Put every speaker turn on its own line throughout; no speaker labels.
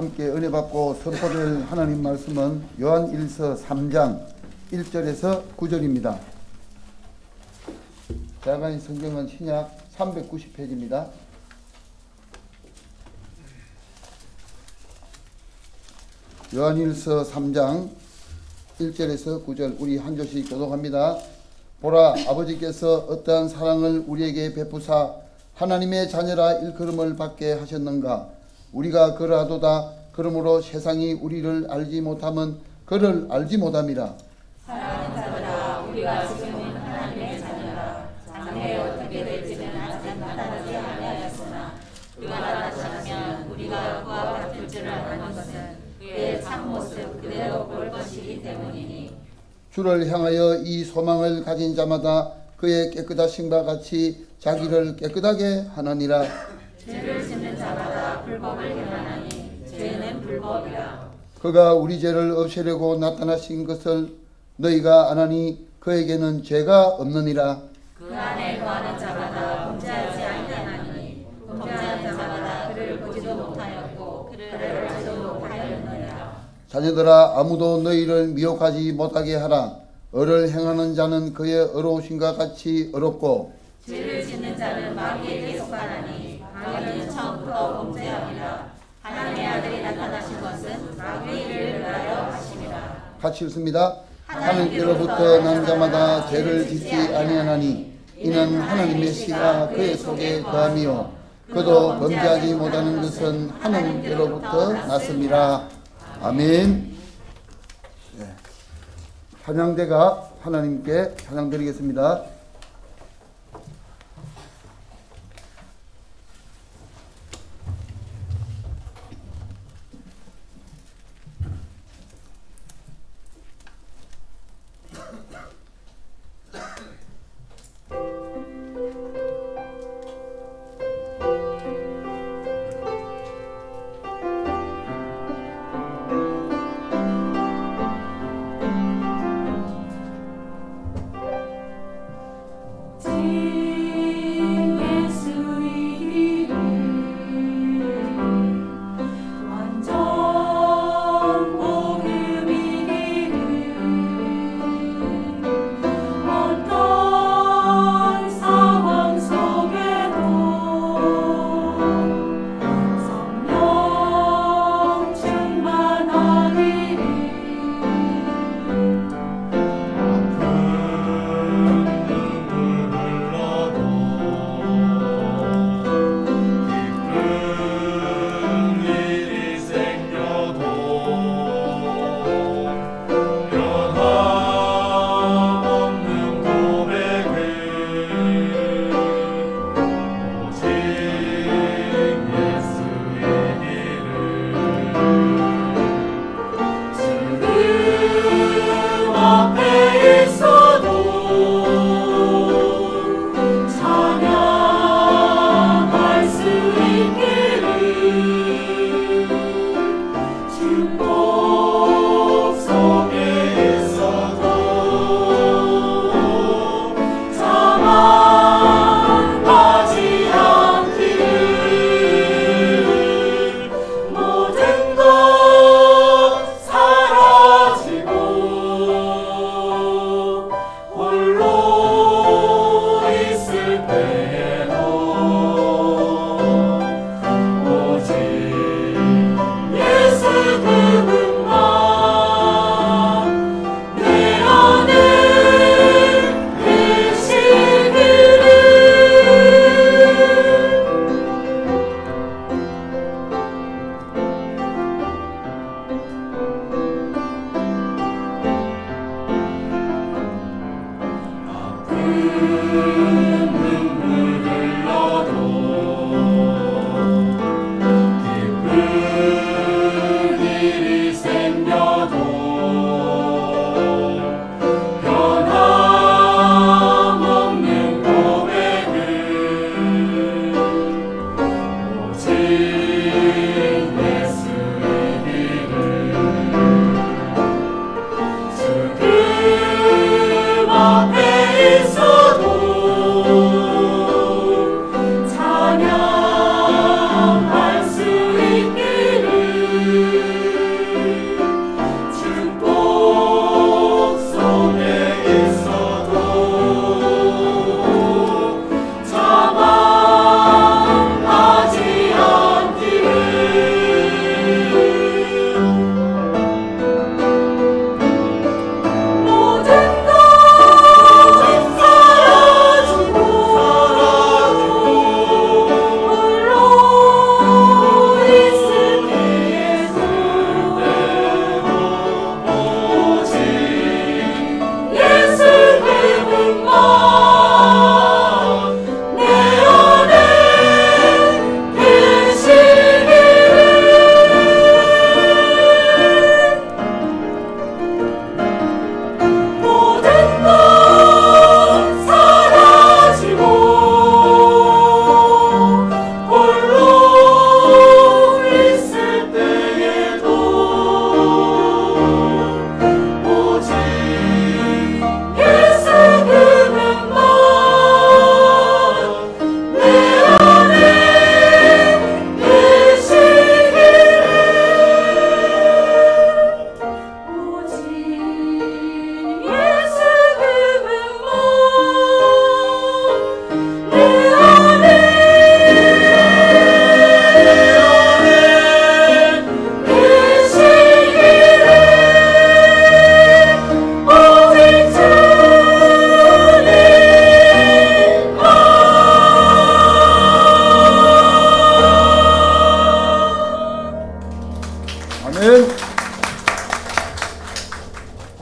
함께 은혜 받고 선포될 하나님 말씀은 요한일서 3장 1절에서 9절입니다. 자가인 성경은 신약 390페이지입니다. 요한일서 3장 1절에서 9절 우리 한 절씩 교독합니다. 보라, 아버지께서 어떠한 사랑을 우리에게 베푸사 하나님의 자녀라 일컬음을 받게 하셨는가. 우리가 그러하도다. 그러므로 세상이 우리를 알지 못함은 그를 알지 못함이라.
사랑하는 자들아, 우리가 지금은 하나님의 자녀라. 장래에 어떻게 될지는 아직 나타나지 아니하였으나 그가 나타나면 우리가 그와 같을 줄 아는 것은 그의 참모습 그대로 볼 것이기 때문이니.
주를 향하여 이 소망을 가진 자마다 그의 깨끗하심과 같이 자기를 깨끗하게 하느니라.
죄를 짓는 자마다 불법을 행하나니 죄는 불법이라.
그가 우리 죄를 없애려고 나타나신 것을 너희가 아나니 그에게는 죄가 없느니라.
그 안에 거하는 자마다 범죄하지 아니하나니 범죄하는 자마다 그를 보지도 못하였고 그를 알지도 못하였느니라.
자녀들아, 아무도 너희를 미혹하지 못하게 하라. 을을 행하는 자는 그의 어려우심과 같이 어렵고
죄를 짓는 자는 마귀에게 속하나니 마귀는 처음부터 범죄함이라. 하나님의 아들이 나타나신 것은 마귀의 일을 위하여 하심이라.
같이 읽습니다. 하나님께로부터 난 자마다 죄를 짓지 아니하나니 이는 하나님의 씨가 그의 속에 거함이요 그도 범죄하지 못하는 것은 하나님께로부터 났습니다. 아멘. 네. 찬양대가 하나님께 찬양드리겠습니다.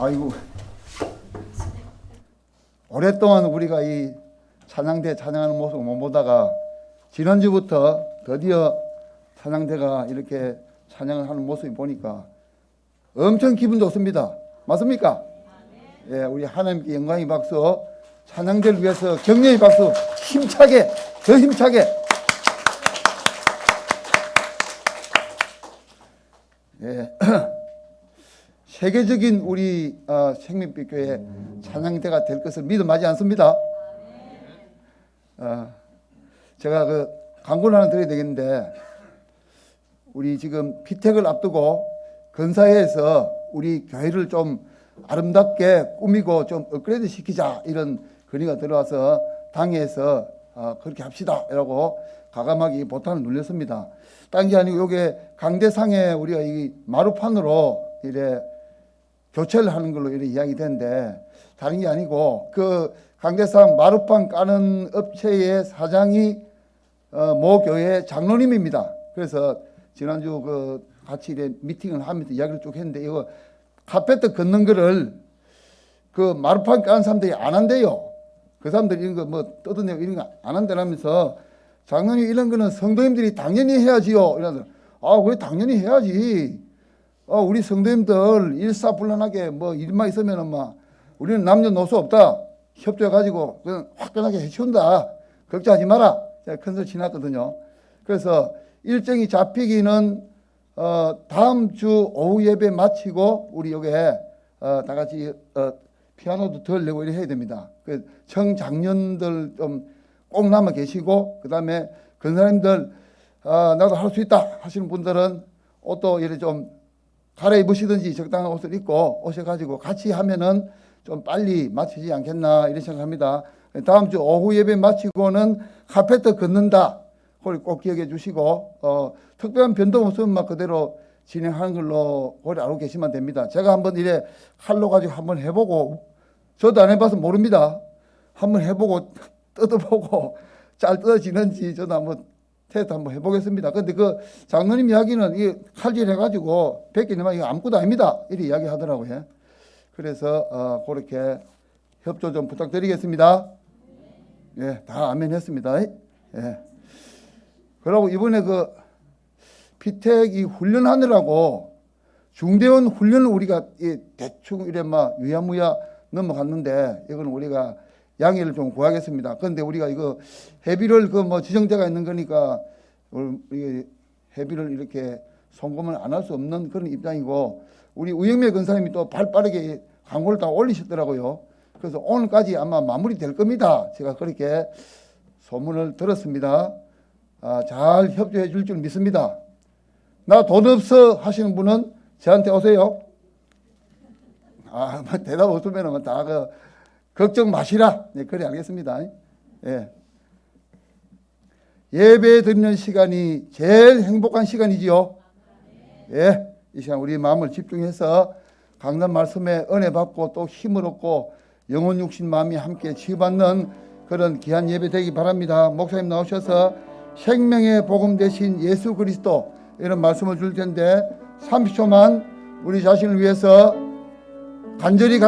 아이고, 오랫동안 우리가 이 찬양대 찬양하는 모습을 못 보다가 지난주부터 드디어 찬양대가 이렇게 찬양을 하는 모습을 보니까 엄청 기분 좋습니다. 맞습니까? 예, 우리 하나님께 영광의 박수, 찬양대를 위해서 격려의 박수, 힘차게, 더 힘차게. 예. 세계적인 우리 생명빛교회 찬양대가 될 것을 믿음하지 않습니다. 제가 그 광고를 하나 드려야 되겠는데, 우리 지금 피택을 앞두고 근사회에서 우리 교회를 좀 아름답게 꾸미고 좀 업그레이드 시키자, 이런 건의가 들어와서 당회에서 그렇게 합시다 라고 과감하게 보탄을 눌렸습니다. 딴 게 아니고 요게 강대상에 우리가 이 마루판으로 이래 교체를 하는 걸로 이렇게 이야기 되는데, 다른 게 아니고 그 강대상 마루판 까는 업체의 사장이 모 교회 장로님입니다. 그래서 지난주 그 같이 이래 미팅을 하면서 이야기를 쭉 했는데, 이거 카페트 걷는 거를 그 마루판 까는 사람들이 안 한대요. 그 사람들이 이런 거 뭐 뜯어내고 이런 거 안 한다면서, 장로님 이런 거는 성도님들이 당연히 해야지요. 이러면서, 그래 당연히 해야지. 우리 성도님들 일사불란하게 뭐 일만 있으면은 막 우리는 남녀노소 없다. 협조해가지고 그냥 화끈하게 해치운다. 걱정하지 마라. 제가 큰소리 지났거든요. 그래서 일정이 잡히기는 다음 주 오후 예배 마치고 우리 여기에 다 같이 피아노도 들려고 이렇게 해야 됩니다. 그 청장년들 좀 꼭 남아 계시고, 그 다음에 근사님들 나도 할 수 있다 하시는 분들은 옷도 이렇게 좀 갈아입으시든지 적당한 옷을 입고 오셔가지고 같이 하면은 좀 빨리 마치지 않겠나 이런 생각합니다. 다음 주 오후 예배 마치고는 카페트 걷는다. 그걸 꼭 기억해 주시고, 특별한 변동 없으면 막 그대로 진행하는 걸로 고려 알고 계시면 됩니다. 제가 한번 이래 칼로 가지고 한번 해보고, 저도 안 해봐서 모릅니다. 한번 해보고 뜯어보고 잘 뜯어지는지 저도 한번 테스트 한번 해보겠습니다. 근데 그 장로님 이야기는 이 칼질 해가지고 벗기려면 이거 아무것도 아닙니다. 이렇게 이야기 하더라고요. 그래서 그렇게 협조 좀 부탁드리겠습니다. 예, 다 아멘 했습니다. 예. 그리고 이번에 그 피택 이 훈련하느라고 중대원 훈련을 우리가 대충 이래 막 유야무야 넘어갔는데, 이건 우리가 양해를 좀 구하겠습니다. 그런데 우리가 이거 회비를 그 뭐 지정대가 있는 거니까 우리 회비를 이렇게 송금을 안 할 수 없는 그런 입장이고, 우리 우영매 근사님이 또 발빠르게 광고를 다 올리셨더라고요. 그래서 오늘까지 아마 마무리될 겁니다. 제가 그렇게 소문을 들었습니다. 잘 협조해 줄 줄 믿습니다. 나 돈 없어 하시는 분은 저한테 오세요. 대답 없으면 다 걱정 마시라. 네, 그래 알겠습니다. 예. 예배 드리는 시간이 제일 행복한 시간이지요. 예. 이 시간 우리 마음을 집중해서 강단 말씀에 은혜 받고 또 힘을 얻고 영혼 육신 마음이 함께 치유받는 그런 귀한 예배 되기 바랍니다. 목사님 나오셔서 생명의 복음 대신 예수 그리스도 이런 말씀을 줄 텐데 30초만 우리 자신을 위해서 간절히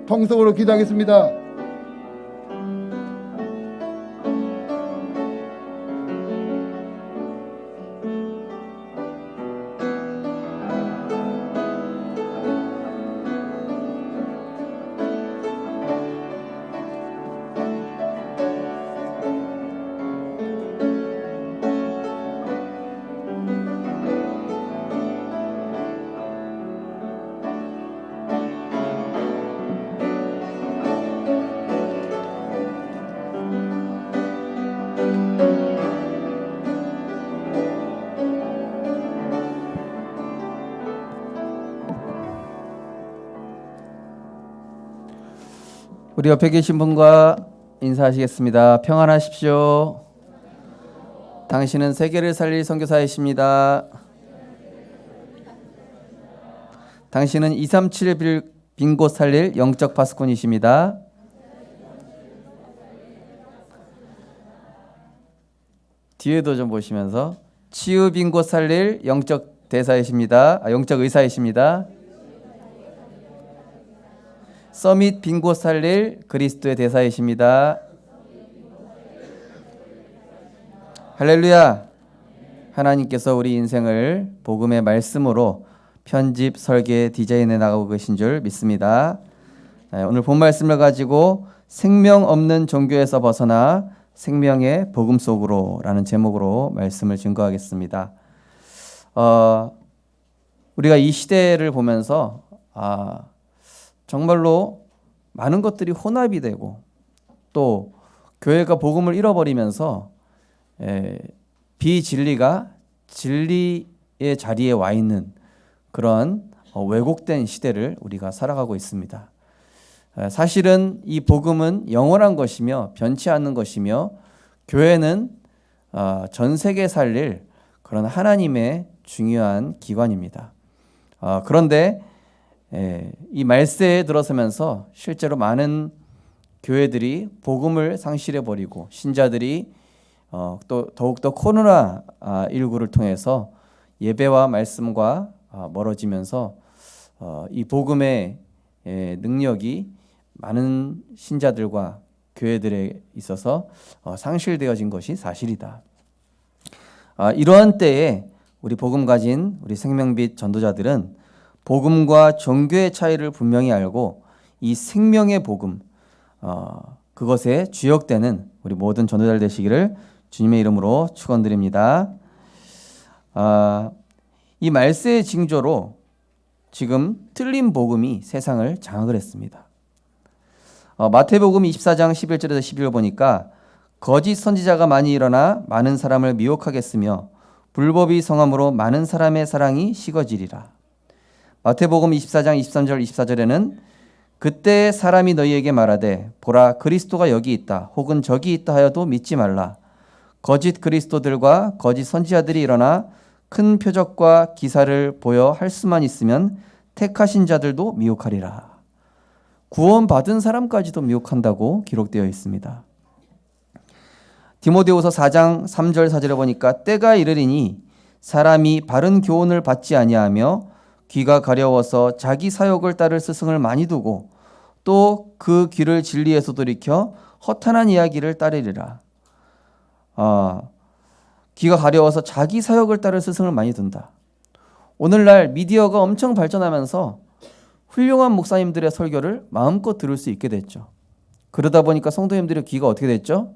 통성으로 기도하겠습니다.
우리 옆에 계신 분과 인사하시겠습니다. 평안하십시오. 당신은 세계를 살릴 선교사이십니다. 당신은 237 빈 곳 살릴 영적 파수꾼이십니다. 뒤에도 좀 보시면서 치유 빈 곳 살릴 영적 대사이십니다. 영적 의사이십니다. 서밋 빙고 살릴 그리스도의 대사이십니다. 할렐루야. 하나님께서 우리 인생을 복음의 말씀으로 편집, 설계, 디자인해 나가고 계신 줄 믿습니다. 오늘 본 말씀을 가지고 생명 없는 종교에서 벗어나 생명의 복음 속으로 라는 제목으로 말씀을 증거하겠습니다. 우리가 이 시대를 보면서 정말로 많은 것들이 혼합이 되고 또 교회가 복음을 잃어버리면서 비진리가 진리의 자리에 와 있는 그런 왜곡된 시대를 우리가 살아가고 있습니다. 사실은 이 복음은 영원한 것이며 변치 않는 것이며 교회는 전 세계에 살릴 그런 하나님의 중요한 기관입니다. 그런데 이 말세에 들어서면서 실제로 많은 교회들이 복음을 상실해버리고 신자들이 또 더욱더 코로나19를 통해서 예배와 말씀과 멀어지면서 이 복음의 능력이 많은 신자들과 교회들에 있어서 상실되어진 것이 사실이다. 이러한 때에 우리 복음 가진 우리 생명빛 전도자들은 복음과 종교의 차이를 분명히 알고 이 생명의 복음 그것에 주역되는 우리 모든 전도자들 되시기를 주님의 이름으로 축원드립니다. 이 말세의 징조로 지금 틀린 복음이 세상을 장악을 했습니다. 마태복음 24장 11절에서 12절 보니까 거짓 선지자가 많이 일어나 많은 사람을 미혹하게 했으며 불법이 성함으로 많은 사람의 사랑이 식어지리라. 마태복음 24장 23절 24절에는 그때 사람이 너희에게 말하되 보라 그리스도가 여기 있다 혹은 저기 있다 하여도 믿지 말라. 거짓 그리스도들과 거짓 선지자들이 일어나 큰 표적과 기사를 보여 할 수만 있으면 택하신 자들도 미혹하리라. 구원받은 사람까지도 미혹한다고 기록되어 있습니다. 디모데후서 4장 3절 4절에 보니까 때가 이르리니 사람이 바른 교훈을 받지 아니하며 귀가 가려워서 자기 사욕을 따를 스승을 많이 두고 또 그 귀를 진리에서 돌이켜 허탄한 이야기를 따르리라. 귀가 가려워서 자기 사욕을 따를 스승을 많이 둔다. 오늘날 미디어가 엄청 발전하면서 훌륭한 목사님들의 설교를 마음껏 들을 수 있게 됐죠. 그러다 보니까 성도님들의 귀가 어떻게 됐죠?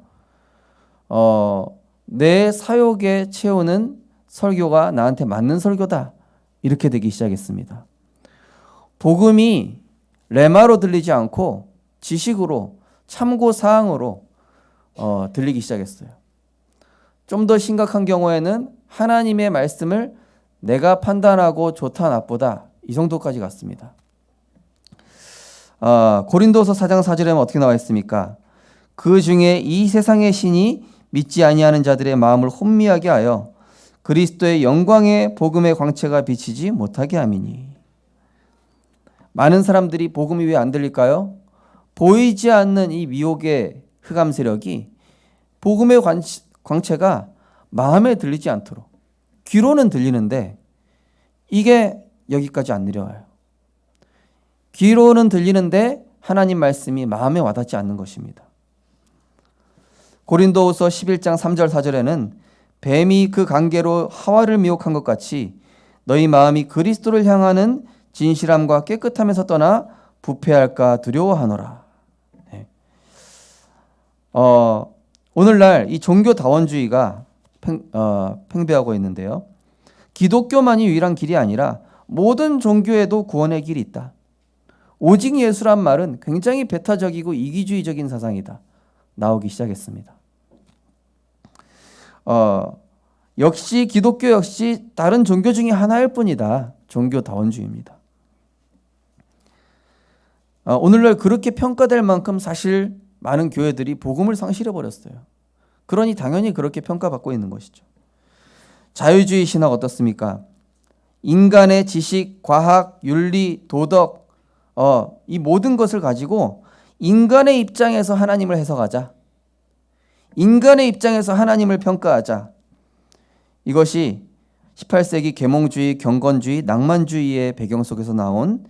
내 사욕에 채우는 설교가 나한테 맞는 설교다. 이렇게 되기 시작했습니다. 복음이 레마로 들리지 않고 지식으로 참고사항으로 들리기 시작했어요. 좀 더 심각한 경우에는 하나님의 말씀을 내가 판단하고 좋다 나쁘다 이 정도까지 갔습니다. 고린도서 4장 4절에는 어떻게 나와 있습니까? 그 중에 이 세상의 신이 믿지 아니하는 자들의 마음을 혼미하게 하여 그리스도의 영광의 복음의 광채가 비치지 못하게 함이니. 많은 사람들이 복음이 왜 안 들릴까요? 보이지 않는 이 미혹의 흑암 세력이 복음의 광채가 마음에 들리지 않도록 귀로는 들리는데 이게 여기까지 안 내려와요. 귀로는 들리는데 하나님 말씀이 마음에 와닿지 않는 것입니다. 고린도후서 11장 3절 4절에는 뱀이 그 관계로 하와를 미혹한 것 같이 너희 마음이 그리스도를 향하는 진실함과 깨끗함에서 떠나 부패할까 두려워하노라. 네. 오늘날 이 종교다원주의가 팽배하고 있는데요. 기독교만이 유일한 길이 아니라 모든 종교에도 구원의 길이 있다. 오직 예수란 말은 굉장히 배타적이고 이기주의적인 사상이다. 나오기 시작했습니다. 역시 기독교 역시 다른 종교 중에 하나일 뿐이다. 종교다원주의입니다. 오늘날 그렇게 평가될 만큼 사실 많은 교회들이 복음을 상실해버렸어요. 그러니 당연히 그렇게 평가받고 있는 것이죠. 자유주의 신학 어떻습니까? 인간의 지식, 과학, 윤리, 도덕 이 모든 것을 가지고 인간의 입장에서 하나님을 해석하자. 인간의 입장에서 하나님을 평가하자. 이것이 18세기 계몽주의, 경건주의, 낭만주의의 배경 속에서 나온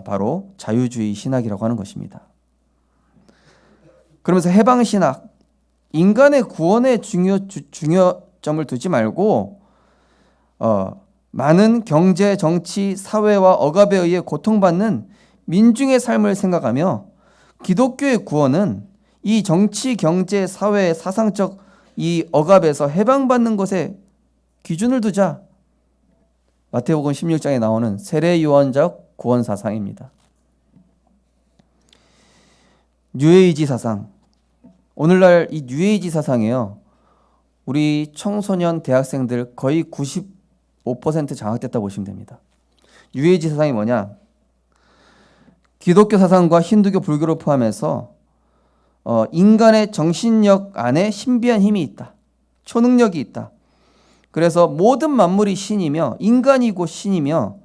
바로 자유주의 신학이라고 하는 것입니다. 그러면서 해방 신학, 인간의 구원에 중요점을 두지 말고 많은 경제, 정치, 사회와 억압에 의해 고통받는 민중의 삶을 생각하며 기독교의 구원은 이 정치, 경제, 사회, 사상적 이 억압에서 해방받는 것에 기준을 두자. 마태복음 16장에 나오는 세례요한적 구원 사상입니다. 뉴에이지 사상. 오늘날 이 뉴에이지 사상이에요. 우리 청소년 대학생들 거의 95% 장악됐다고 보시면 됩니다. 뉴에이지 사상이 뭐냐? 기독교 사상과 힌두교, 불교를 포함해서 인간의 정신력 안에 신비한 힘이 있다. 초능력이 있다. 그래서 모든 만물이 신이며 인간이고 신이며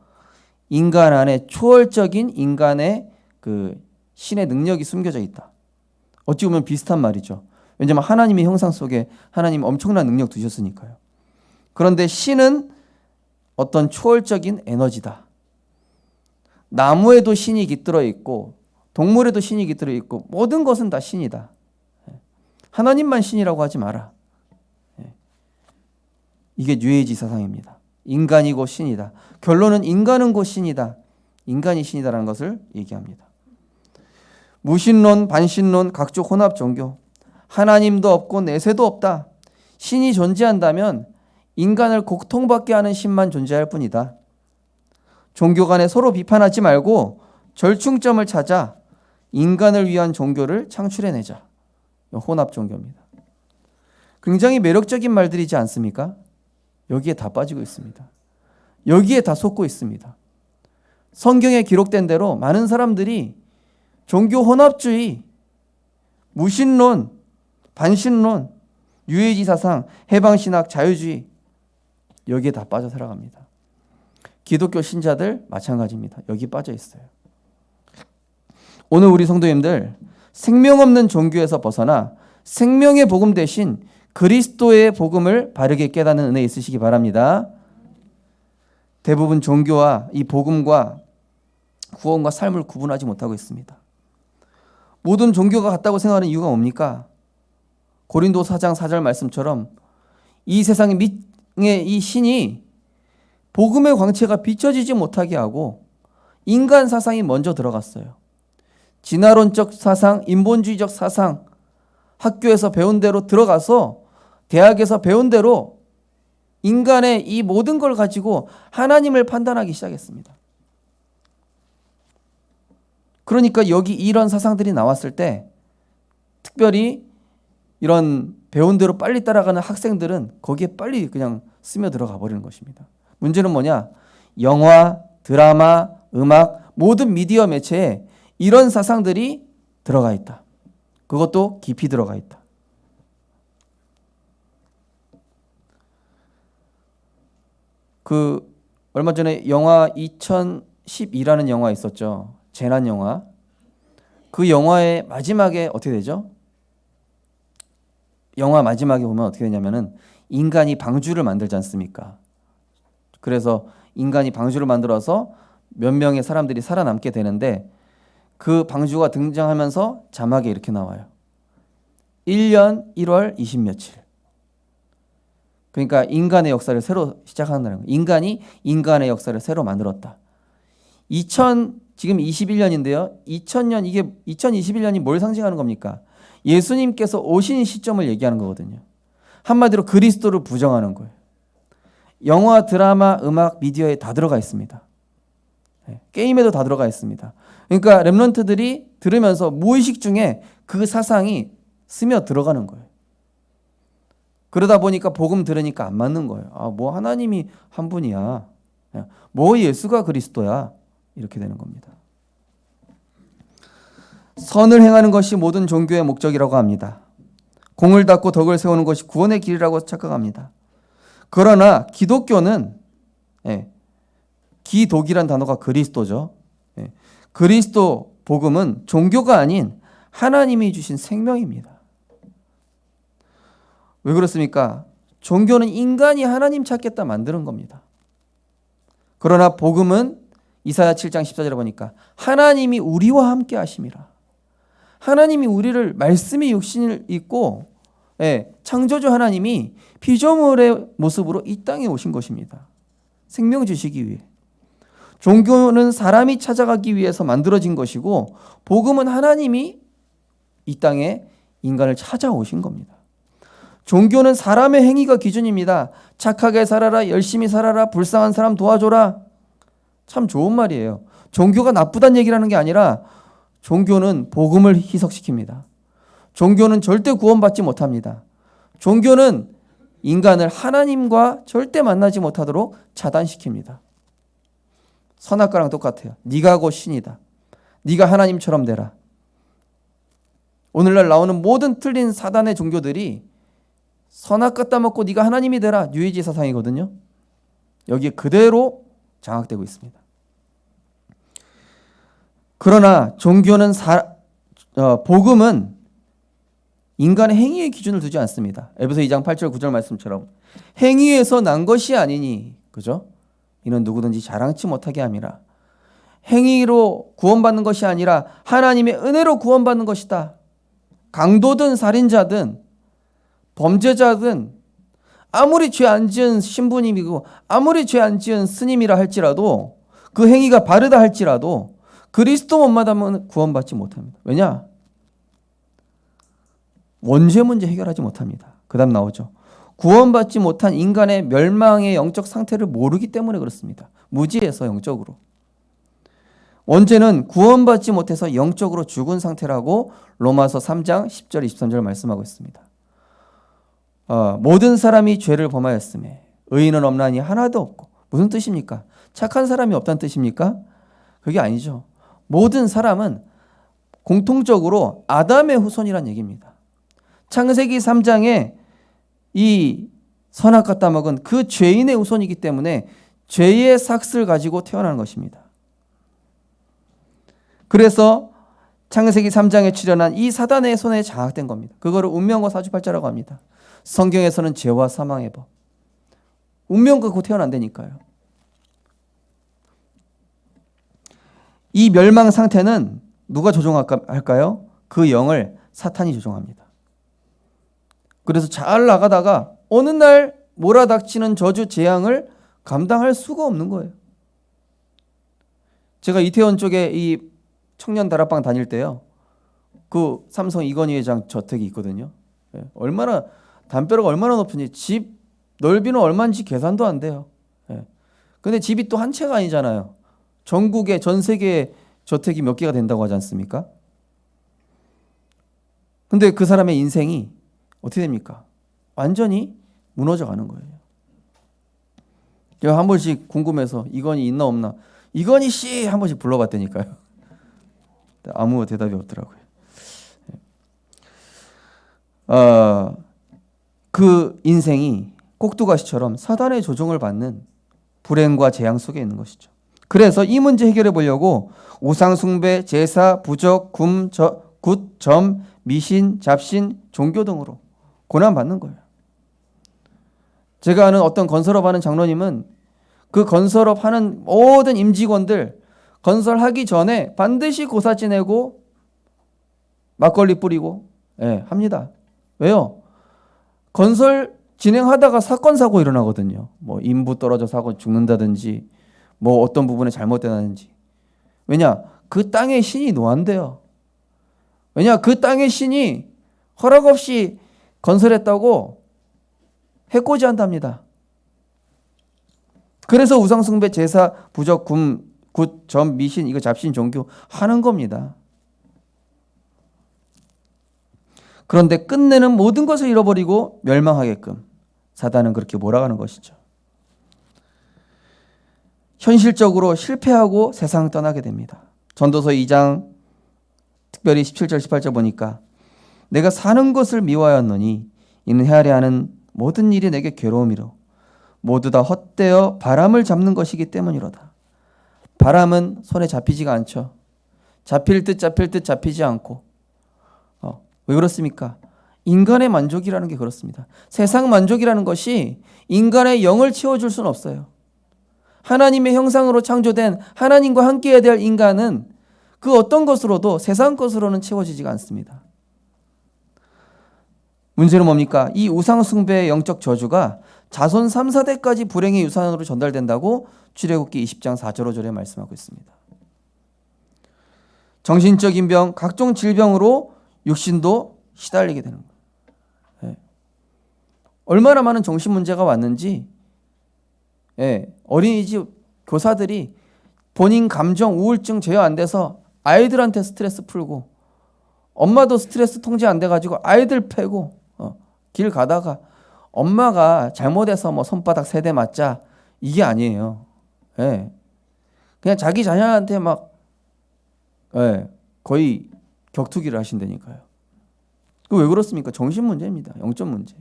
인간 안에 초월적인 인간의 그 신의 능력이 숨겨져 있다. 어찌 보면 비슷한 말이죠. 왜냐하면 하나님의 형상 속에 하나님 엄청난 능력 두셨으니까요. 그런데 신은 어떤 초월적인 에너지다. 나무에도 신이 깃들어 있고 동물에도 신이 깃들어 있고 모든 것은 다 신이다. 하나님만 신이라고 하지 마라. 이게 뉴에이지 사상입니다. 인간이고 신이다. 결론은 인간은 곧 신이다. 인간이 신이다라는 것을 얘기합니다. 무신론, 반신론, 각종 혼합 종교. 하나님도 없고 내세도 없다. 신이 존재한다면 인간을 고통받게 하는 신만 존재할 뿐이다. 종교 간에 서로 비판하지 말고 절충점을 찾아 인간을 위한 종교를 창출해내자. 혼합 종교입니다. 굉장히 매력적인 말들이지 않습니까? 여기에 다 빠지고 있습니다. 여기에 다 속고 있습니다. 성경에 기록된 대로 많은 사람들이 종교 혼합주의, 무신론, 반신론, 뉴에이지 사상, 해방신학, 자유주의 여기에 다 빠져 살아갑니다. 기독교 신자들 마찬가지입니다. 여기 빠져 있어요. 오늘 우리 성도님들 생명 없는 종교에서 벗어나 생명의 복음 대신 그리스도의 복음을 바르게 깨닫는 은혜 있으시기 바랍니다. 대부분 종교와 이 복음과 구원과 삶을 구분하지 못하고 있습니다. 모든 종교가 같다고 생각하는 이유가 뭡니까? 고린도 4장 4절 말씀처럼 이 세상의 이 신이 복음의 광채가 비춰지지 못하게 하고 인간 사상이 먼저 들어갔어요. 진화론적 사상, 인본주의적 사상, 학교에서 배운 대로 들어가서 대학에서 배운 대로 인간의 이 모든 걸 가지고 하나님을 판단하기 시작했습니다. 그러니까 여기 이런 사상들이 나왔을 때 특별히 이런 배운 대로 빨리 따라가는 학생들은 거기에 빨리 그냥 스며들어가 버리는 것입니다. 문제는 뭐냐? 영화, 드라마, 음악, 모든 미디어 매체에 이런 사상들이 들어가 있다. 그것도 깊이 들어가 있다. 얼마 전에 영화 2012라는 영화 있었죠. 재난 영화. 그 영화의 마지막에 어떻게 되죠? 영화 마지막에 보면 어떻게 되냐면은 인간이 방주를 만들지 않습니까? 그래서 인간이 방주를 만들어서 몇 명의 사람들이 살아남게 되는데 그 방주가 등장하면서 자막에 이렇게 나와요. 1년 1월 20 며칠. 그러니까 인간의 역사를 새로 시작한다는 거예요. 인간이 인간의 역사를 새로 만들었다. 지금 21년인데요. 2000년 이게 2021년이 뭘 상징하는 겁니까? 예수님께서 오신 시점을 얘기하는 거거든요. 한마디로 그리스도를 부정하는 거예요. 영화, 드라마, 음악, 미디어에 다 들어가 있습니다. 게임에도 다 들어가 있습니다. 그러니까 렘넌트들이 들으면서 무의식 중에 그 사상이 스며 들어가는 거예요. 그러다 보니까 복음 들으니까 안 맞는 거예요. 뭐 하나님이 한 분이야. 뭐 예수가 그리스도야. 이렇게 되는 겁니다. 선을 행하는 것이 모든 종교의 목적이라고 합니다. 공을 닦고 덕을 세우는 것이 구원의 길이라고 착각합니다. 그러나 기독교는 기독이란 단어가 그리스도죠. 그리스도 복음은 종교가 아닌 하나님이 주신 생명입니다. 왜 그렇습니까? 종교는 인간이 하나님 찾겠다 만드는 겁니다. 그러나 복음은 이사야 7장 14절에 보니까 하나님이 우리와 함께 하심이라. 하나님이 우리를 말씀의 육신을 입고 창조주 하나님이 피조물의 모습으로 이 땅에 오신 것입니다. 생명 주시기 위해. 종교는 사람이 찾아가기 위해서 만들어진 것이고 복음은 하나님이 이 땅에 인간을 찾아오신 겁니다. 종교는 사람의 행위가 기준입니다. 착하게 살아라, 열심히 살아라, 불쌍한 사람 도와줘라. 참 좋은 말이에요. 종교가 나쁘다는 얘기라는 게 아니라 종교는 복음을 희석시킵니다. 종교는 절대 구원받지 못합니다. 종교는 인간을 하나님과 절대 만나지 못하도록 차단시킵니다. 선악과랑 똑같아요. 네가 곧 신이다. 네가 하나님처럼 되라. 오늘날 나오는 모든 틀린 사단의 종교들이 선악과 따먹고 네가 하나님이 되라. 뉴에이지 사상이거든요. 여기에 그대로 장악되고 있습니다. 그러나 종교는 복음은 인간의 행위의 기준을 두지 않습니다. 에베소 2장 8절 9절 말씀처럼 행위에서 난 것이 아니니 그죠? 이는 누구든지 자랑치 못하게 함이라. 행위로 구원받는 것이 아니라 하나님의 은혜로 구원받는 것이다. 강도든 살인자든 범죄자든 아무리 죄 안 지은 신부님이고 아무리 죄 안 지은 스님이라 할지라도 그 행위가 바르다 할지라도 그리스도 못 만나면 구원받지 못합니다. 왜냐? 원죄 문제 해결하지 못합니다. 그 다음 나오죠. 구원받지 못한 인간의 멸망의 영적 상태를 모르기 때문에 그렇습니다. 무지해서 영적으로. 원죄는 구원받지 못해서 영적으로 죽은 상태라고 로마서 3장 10절 23절 말씀하고 있습니다. 모든 사람이 죄를 범하였으며 의인은 없나니 하나도 없고. 무슨 뜻입니까? 착한 사람이 없다는 뜻입니까? 그게 아니죠. 모든 사람은 공통적으로 아담의 후손이란 얘기입니다. 창세기 3장에 이 선악과 따먹은 그 죄인의 후손이기 때문에 죄의 삭슬 가지고 태어나는 것입니다. 그래서 창세기 3장에 출현한 이 사단의 손에 장악된 겁니다. 그거를 운명과 사주팔자라고 합니다. 성경에서는 죄와 사망의 법. 운명 갖고 태어난다니까요. 이 멸망 상태는 누가 조종할까요? 그 영을 사탄이 조종합니다. 그래서 잘 나가다가 어느 날 몰아닥치는 저주 재앙을 감당할 수가 없는 거예요. 제가 이태원 쪽에 이 청년 다락방 다닐 때요. 그 삼성 이건희 회장 저택이 있거든요. 얼마나 담벼락가 얼마나 높은지 집 넓이는 얼마인지 계산도 안 돼요. 근데 집이 또 한 채가 아니잖아요. 전국에 전 세계에 저택이 몇 개가 된다고 하지 않습니까? 근데 그 사람의 인생이 어떻게 됩니까? 완전히 무너져 가는 거예요. 제가 한 번씩 궁금해서 이건희 있나 없나 이건희 씨 한 번씩 불러봤다니까요. 아무 대답이 없더라고요. 그 인생이 꼭두가시처럼 사단의 조종을 받는 불행과 재앙 속에 있는 것이죠. 그래서 이 문제 해결해 보려고 우상숭배, 제사, 부적, 굿, 점, 미신, 잡신, 종교 등으로 고난받는 거예요. 제가 아는 어떤 건설업 하는 장로님은 그 건설업 하는 모든 임직원들 건설하기 전에 반드시 고사 지내고 막걸리 뿌리고 합니다. 왜요? 건설 진행하다가 사건 사고 일어나거든요. 뭐 인부 떨어져 사고 죽는다든지 뭐 어떤 부분에 잘못되다든지. 왜냐? 그 땅의 신이 노한대요. 왜냐? 그 땅의 신이 허락 없이 건설했다고 해코지 한답니다. 그래서 우상숭배, 제사, 부적, 굿, 점, 미신, 이거 잡신, 종교 하는 겁니다. 그런데 끝내는 모든 것을 잃어버리고 멸망하게끔 사단은 그렇게 몰아가는 것이죠. 현실적으로 실패하고 세상을 떠나게 됩니다. 전도서 2장 특별히 17절 18절 보니까 내가 사는 것을 미워하였노니 이는 헤아려 하는 모든 일이 내게 괴로움이로 모두 다 헛되어 바람을 잡는 것이기 때문이로다. 바람은 손에 잡히지가 않죠. 잡힐 듯 잡히지 않고. 왜 그렇습니까? 인간의 만족이라는 게 그렇습니다. 세상 만족이라는 것이 인간의 영을 채워줄 수는 없어요. 하나님의 형상으로 창조된 하나님과 함께해야 될 인간은 그 어떤 것으로도 세상 것으로는 채워지지가 않습니다. 문제는 뭡니까? 이 우상 숭배의 영적 저주가 자손 3, 4대까지 불행의 유산으로 전달된다고 출애굽기 20장 4절 5절에 말씀하고 있습니다. 정신적인 병, 각종 질병으로 육신도 시달리게 되는 거예요. 얼마나 많은 정신 문제가 왔는지 어린이집 교사들이 본인 감정, 우울증 제어 안 돼서 아이들한테 스트레스 풀고 엄마도 스트레스 통제 안 돼가지고 아이들 패고 길 가다가 엄마가 잘못해서 뭐 손바닥 3대 맞자 이게 아니에요. 그냥 자기 자녀한테 막 거의 격투기를 하신다니까요. 왜 그렇습니까? 정신 문제입니다. 영적 문제.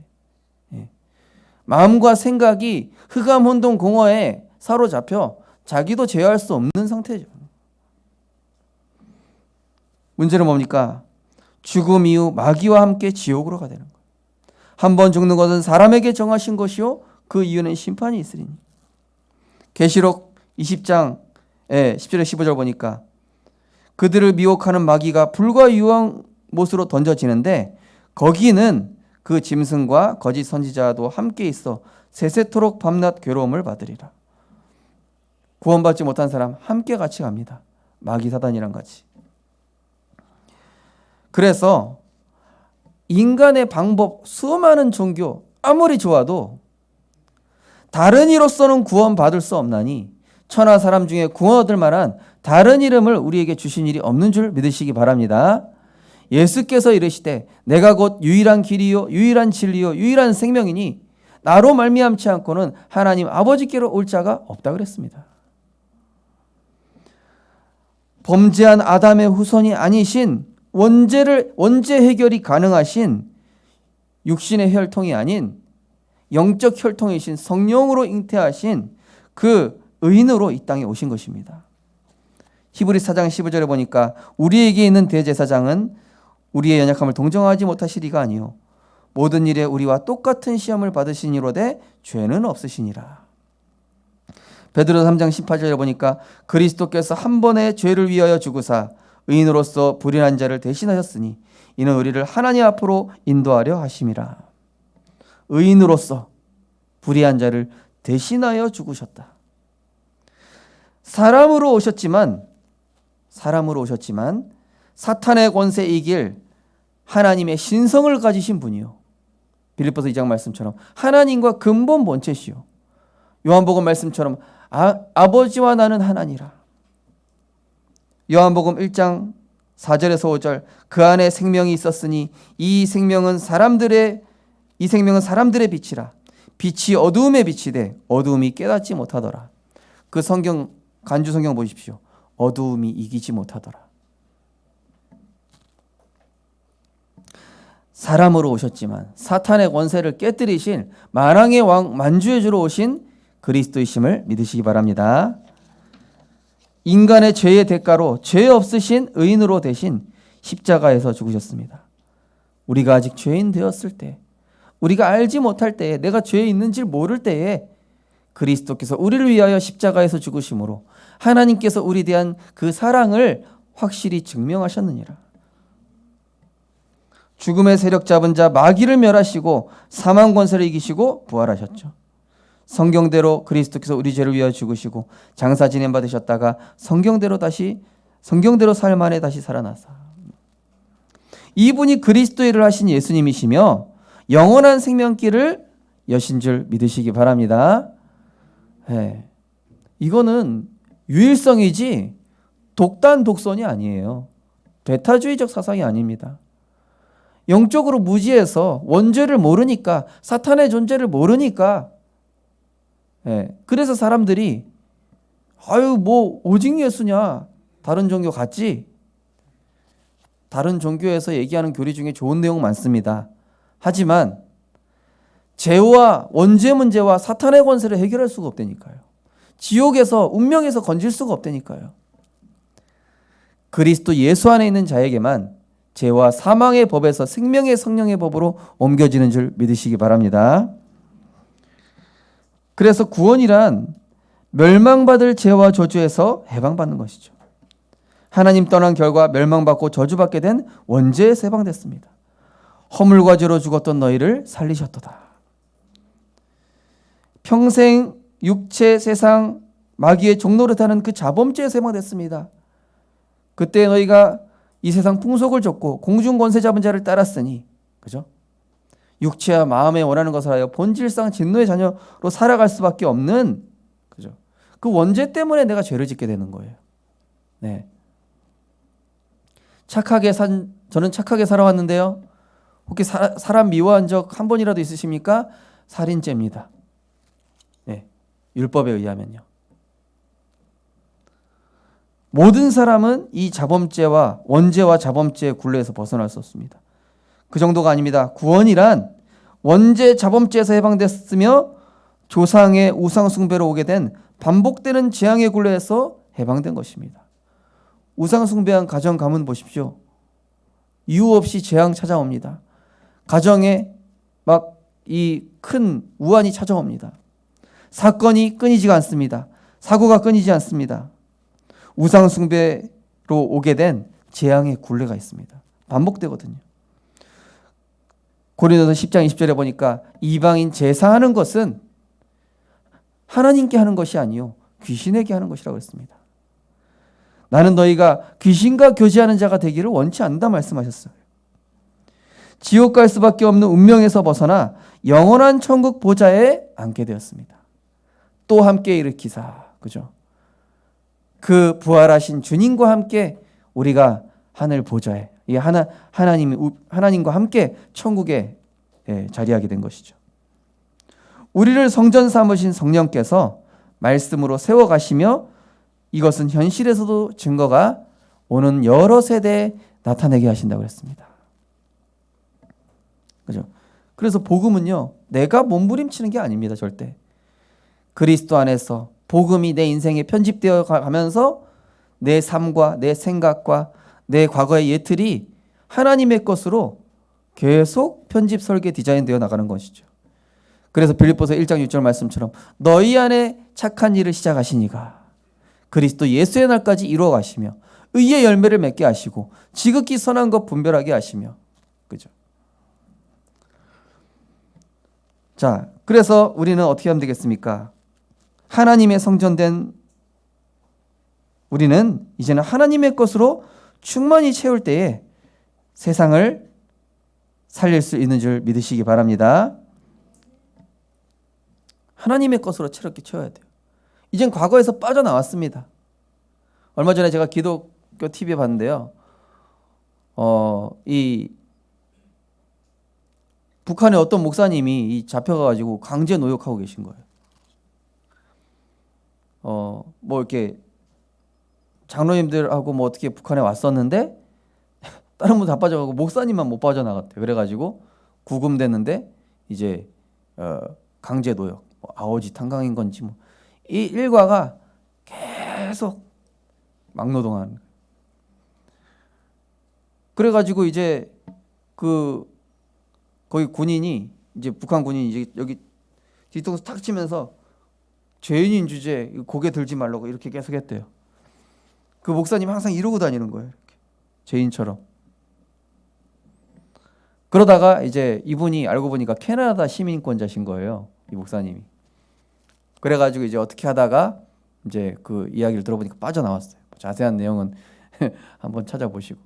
마음과 생각이 흑암혼돈 공허에 사로잡혀 자기도 제어할 수 없는 상태죠. 문제는 뭡니까? 죽음 이후 마귀와 함께 지옥으로 가야 되는 거예요. 한 번 죽는 것은 사람에게 정하신 것이요 그 이유는 심판이 있으리니. 계시록 20장 10절에 15절 보니까 그들을 미혹하는 마귀가 불과 유황 못으로 던져지는데 거기는 그 짐승과 거짓 선지자도 함께 있어 세세토록 밤낮 괴로움을 받으리라. 구원받지 못한 사람 함께 같이 갑니다. 마귀 사단이랑 같이. 그래서 인간의 방법, 수많은 종교 아무리 좋아도 다른 이로서는 구원받을 수 없나니 천하 사람 중에 구원 얻을 만한 다른 이름을 우리에게 주신 일이 없는 줄 믿으시기 바랍니다. 예수께서 이르시되 내가 곧 유일한 길이요 유일한 진리요 유일한 생명이니 나로 말미암지 않고는 하나님 아버지께로 올 자가 없다 그랬습니다. 범죄한 아담의 후손이 아니신 원죄 해결이 가능하신 육신의 혈통이 아닌 영적 혈통이신 성령으로 잉태하신 그 의인으로 이 땅에 오신 것입니다. 히브리서 4장 15절에 보니까 우리에게 있는 대제사장은 우리의 연약함을 동정하지 못하시리가 아니요 모든 일에 우리와 똑같은 시험을 받으시니로되 죄는 없으시니라. 베드로서 3장 18절에 보니까 그리스도께서 한 번의 죄를 위하여 죽으사 의인으로서 불의한 자를 대신하셨으니 이는 우리를 하나님 앞으로 인도하려 하심이라. 의인으로서 불의한 자를 대신하여 죽으셨다. 사람으로 오셨지만 사탄의 권세 이길 하나님의 신성을 가지신 분이요 빌립보서 2장 말씀처럼 하나님과 근본 본체시요 요한복음 말씀처럼 아버지와 나는 하나니라. 요한복음 1장 4절에서 5절 그 안에 생명이 있었으니 이 생명은 사람들의 빛이라. 빛이 어두움에 비치되 어두움이 깨닫지 못하더라. 그 성경 간주 성경 보십시오. 어두움이 이기지 못하더라. 사람으로 오셨지만 사탄의 권세를 깨뜨리신 만왕의 왕 만주의 주로 오신 그리스도이심을 믿으시기 바랍니다. 인간의 죄의 대가로 죄 없으신 의인으로 대신 십자가에서 죽으셨습니다. 우리가 아직 죄인 되었을 때, 우리가 알지 못할 때에, 내가 죄에 있는지 모를 때에 그리스도께서 우리를 위하여 십자가에서 죽으심으로 하나님께서 우리에 대한 그 사랑을 확실히 증명하셨느니라. 죽음의 세력 잡은 자 마귀를 멸하시고 사망 권세를 이기시고 부활하셨죠. 성경대로 그리스도께서 우리 죄를 위하여 죽으시고 장사 지냄 받으셨다가 성경대로 삶 안에 다시 살아나사. 이분이 그리스도의 일을 하신 예수님이시며 영원한 생명길을 여신 줄 믿으시기 바랍니다. 이거는 유일성이지 독단 독선이 아니에요. 배타주의적 사상이 아닙니다. 영적으로 무지해서 원죄를 모르니까 사탄의 존재를 모르니까 그래서 사람들이 뭐 오직 예수냐 다른 종교 같지? 다른 종교에서 얘기하는 교리 중에 좋은 내용 많습니다. 하지만 죄와 원죄 문제와 사탄의 권세를 해결할 수가 없다니까요. 지옥에서 운명에서 건질 수가 없다니까요. 그리스도 예수 안에 있는 자에게만 죄와 사망의 법에서 생명의 성령의 법으로 옮겨지는 줄 믿으시기 바랍니다. 그래서 구원이란 멸망받을 죄와 저주에서 해방받는 것이죠. 하나님 떠난 결과 멸망받고 저주받게 된 원죄에서 해방됐습니다. 허물과 죄로 죽었던 너희를 살리셨도다. 평생 육체, 세상, 마귀의 종노릇하는 그 자범죄에서 해방됐습니다. 그때 너희가 이 세상 풍속을 좇고 공중 권세 잡은 자를 따랐으니, 그죠? 육체와 마음에 원하는 것을 하여 본질상 진노의 자녀로 살아갈 수밖에 없는, 그죠? 그 원죄 때문에 내가 죄를 짓게 되는 거예요. 네. 저는 착하게 살아왔는데요. 혹시 사람 미워한 적 한 번이라도 있으십니까? 살인죄입니다. 네. 율법에 의하면요. 모든 사람은 이 자범죄와 원죄와 자범죄의 굴레에서 벗어날 수 없습니다. 그 정도가 아닙니다. 구원이란 원죄 자범죄에서 해방됐으며 조상의 우상 숭배로 오게 된 반복되는 재앙의 굴레에서 해방된 것입니다. 우상 숭배한 가정 가문 보십시오. 이유 없이 재앙 찾아옵니다. 가정에 막 이 큰 우환이 찾아옵니다. 사건이 끊이지가 않습니다. 사고가 끊이지 않습니다. 우상 숭배로 오게 된 재앙의 굴레가 있습니다. 반복되거든요. 고린도서 10장 20절에 보니까 이방인 제사하는 것은 하나님께 하는 것이 아니요 귀신에게 하는 것이라고 했습니다. 나는 너희가 귀신과 교제하는 자가 되기를 원치 않는다 말씀하셨어요. 지옥 갈 수밖에 없는 운명에서 벗어나 영원한 천국 보좌에 앉게 되었습니다. 또 함께 일으키사, 그죠? 그 부활하신 주님과 함께 우리가 하늘 보좌에 하나님과 함께 천국에 자리하게 된 것이죠. 우리를 성전 삼으신 성령께서 말씀으로 세워가시며 이것은 현실에서도 증거가 오는 여러 세대에 나타내게 하신다고 했습니다. 그죠? 그래서 복음은요, 내가 몸부림치는 게 아닙니다, 절대. 그리스도 안에서 복음이 내 인생에 편집되어 가면서 내 삶과 내 생각과 내 과거의 예틀이 하나님의 것으로 계속 편집, 설계, 디자인되어 나가는 것이죠. 그래서 빌립보서 1장 6절 말씀처럼 너희 안에 착한 일을 시작하시니가 그리스도 예수의 날까지 이루어 가시며 의의 열매를 맺게 하시고 지극히 선한 것 분별하게 하시며, 그죠? 자, 그래서 우리는 어떻게 하면 되겠습니까? 하나님의 성전된 우리는 이제는 하나님의 것으로 충만히 채울 때에 세상을 살릴 수 있는 줄 믿으시기 바랍니다. 하나님의 것으로 채롭게 채워야 돼요. 이젠 과거에서 빠져나왔습니다. 얼마 전에 제가 기독교 TV에 봤는데요. 이 북한의 어떤 목사님이 잡혀가지고 강제 노역하고 계신 거예요. 뭐 이렇게 장로님들하고 뭐 어떻게 북한에 왔었는데 다른 분 다 빠져가고 목사님만 못 빠져나갔대요. 그래가지고 구금됐는데 이제 강제 노역, 뭐 아오지 탄광인 건지 뭐 이 일과가 계속 막노동하는 거예요. 그래가지고 이제 거기 군인이 이제 북한 군인이 이제 여기 뒤통수 탁 치면서 죄인인 주제 고개 들지 말라고 이렇게 계속 했대요. 그 목사님 항상 이러고 다니는 거예요. 이렇게. 죄인처럼. 그러다가 이제 이분이 알고 보니까 캐나다 시민권자신 거예요. 이 목사님이. 그래가지고 이제 어떻게 하다가 이제 그 이야기를 들어보니까 빠져나왔어요. 자세한 내용은 한번 찾아보시고.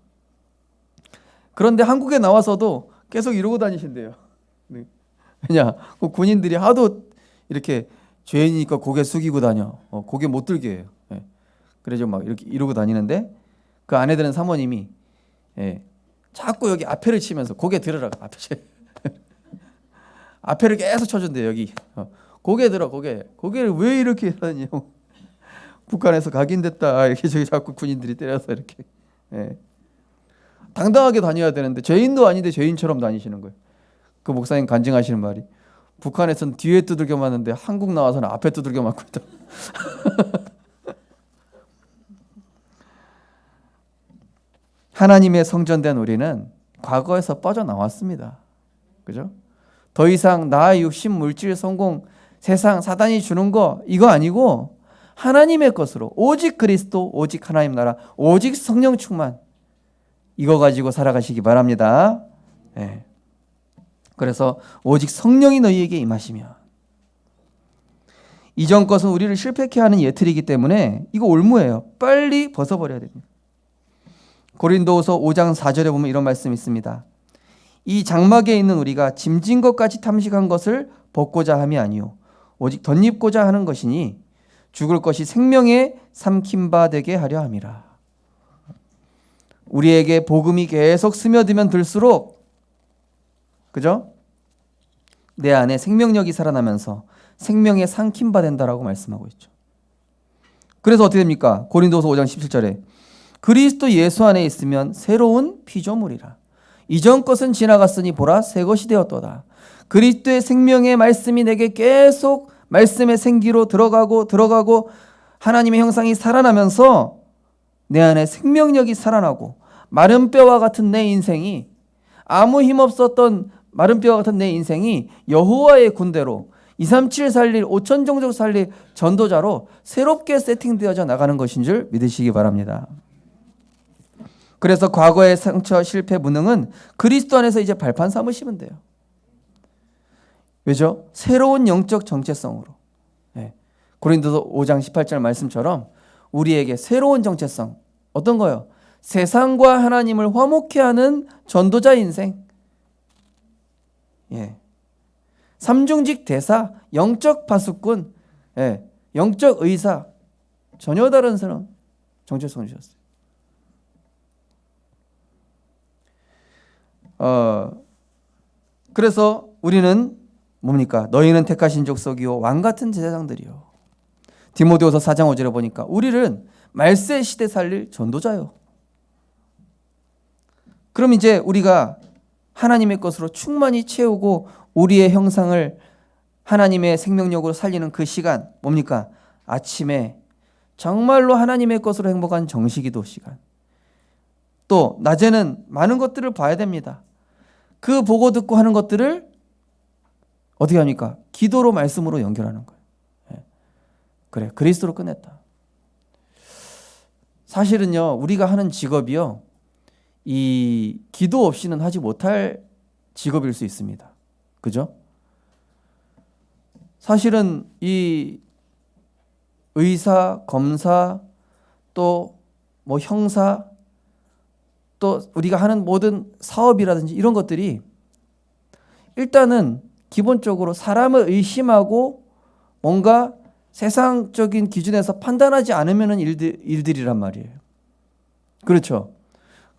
그런데 한국에 나와서도 계속 이러고 다니신대요. 왜냐, 그 군인들이 하도 이렇게 죄인이니까 고개 숙이고 다녀. 고개 못 들게 해요. 예. 그래서 막 이렇게 이러고 다니는데 그 안에 드는 사모님이 자꾸 여기 앞에를 치면서 고개 들으라. 앞에를 계속 쳐준대요. 여기. 고개 들어, 고개. 고개를 왜 이렇게 하냐. 북한에서 각인됐다. 이렇게 저기 자꾸 군인들이 때려서 이렇게. 예. 당당하게 다녀야 되는데 죄인도 아닌데 죄인처럼 다니시는 거예요. 그 목사님 간증하시는 말이 북한에서는 뒤에 두들겨 맞는데 한국 나와서는 앞에 두들겨 맞고 있다. 하나님의 성전된 우리는 과거에서 빠져나왔습니다. 그죠? 더 이상 나의 육신, 물질, 성공, 세상, 사단이 주는 거 이거 아니고 하나님의 것으로 오직 그리스도, 오직 하나님 나라, 오직 성령 충만 이거 가지고 살아가시기 바랍니다. 네. 그래서 오직 성령이 너희에게 임하시면 이전 것은 우리를 실패케 하는 예틀이기 때문에 이거 올무예요. 빨리 벗어버려야 됩니다. 고린도후서 5장 4절에 보면 이런 말씀이 있습니다. 이 장막에 있는 우리가 짐진 것까지 탐식한 것을 벗고자 함이 아니요 오직 덧입고자 하는 것이니 죽을 것이 생명에 삼킨 바 되게 하려 함이라. 우리에게 복음이 계속 스며들면 들수록 그죠? 내 안에 생명력이 살아나면서 생명에 삼킨 바 된다라고 말씀하고 있죠. 그래서 어떻게 됩니까? 고린도서 5장 17절에 그리스도 예수 안에 있으면 새로운 피조물이라. 이전 것은 지나갔으니 보라 새 것이 되었도다. 그리스도의 생명의 말씀이 내게 계속 말씀의 생기로 들어가고 하나님의 형상이 살아나면서 내 안에 생명력이 살아나고 마른 뼈와 같은 내 인생이 아무 힘 없었던 마른 뼈와 같은 내 인생이 여호와의 군대로 237 살릴 5천 종족 살릴 전도자로 새롭게 세팅되어져 나가는 것인 줄 믿으시기 바랍니다. 그래서 과거의 상처, 실패, 무능은 그리스도 안에서 이제 발판 삼으시면 돼요. 왜죠? 새로운 영적 정체성으로. 네. 고린도서 5장 18절 말씀처럼 우리에게 새로운 정체성 어떤 거요? 세상과 하나님을 화목케 하는 전도자 인생. 예. 삼중직 대사, 영적 파수꾼, 예. 영적 의사 전혀 다른 사람 정체성을 주셨어요. 그래서 우리는 뭡니까? 너희는 택하신 족속이요 왕 같은 제사장들이요. 디모데후서 4장 5절에 보니까 우리는 말세 시대 살릴 전도자요. 그럼 이제 우리가 하나님의 것으로 충만히 채우고 우리의 형상을 하나님의 생명력으로 살리는 그 시간 뭡니까? 아침에 정말로 하나님의 것으로 행복한 정시기도 시간. 또 낮에는 많은 것들을 봐야 됩니다. 그 보고 듣고 하는 것들을 어떻게 합니까? 기도로 말씀으로 연결하는 거예요. 예. 그래 그리스도로 끝냈다. 사실은요 우리가 하는 직업이요 이 기도 없이는 하지 못할 직업일 수 있습니다. 그죠? 사실은 이 의사, 검사, 또 뭐 형사, 또 우리가 하는 모든 사업이라든지 이런 것들이 일단은 기본적으로 사람을 의심하고 뭔가 세상적인 기준에서 판단하지 않으면 일들이란 말이에요. 그렇죠?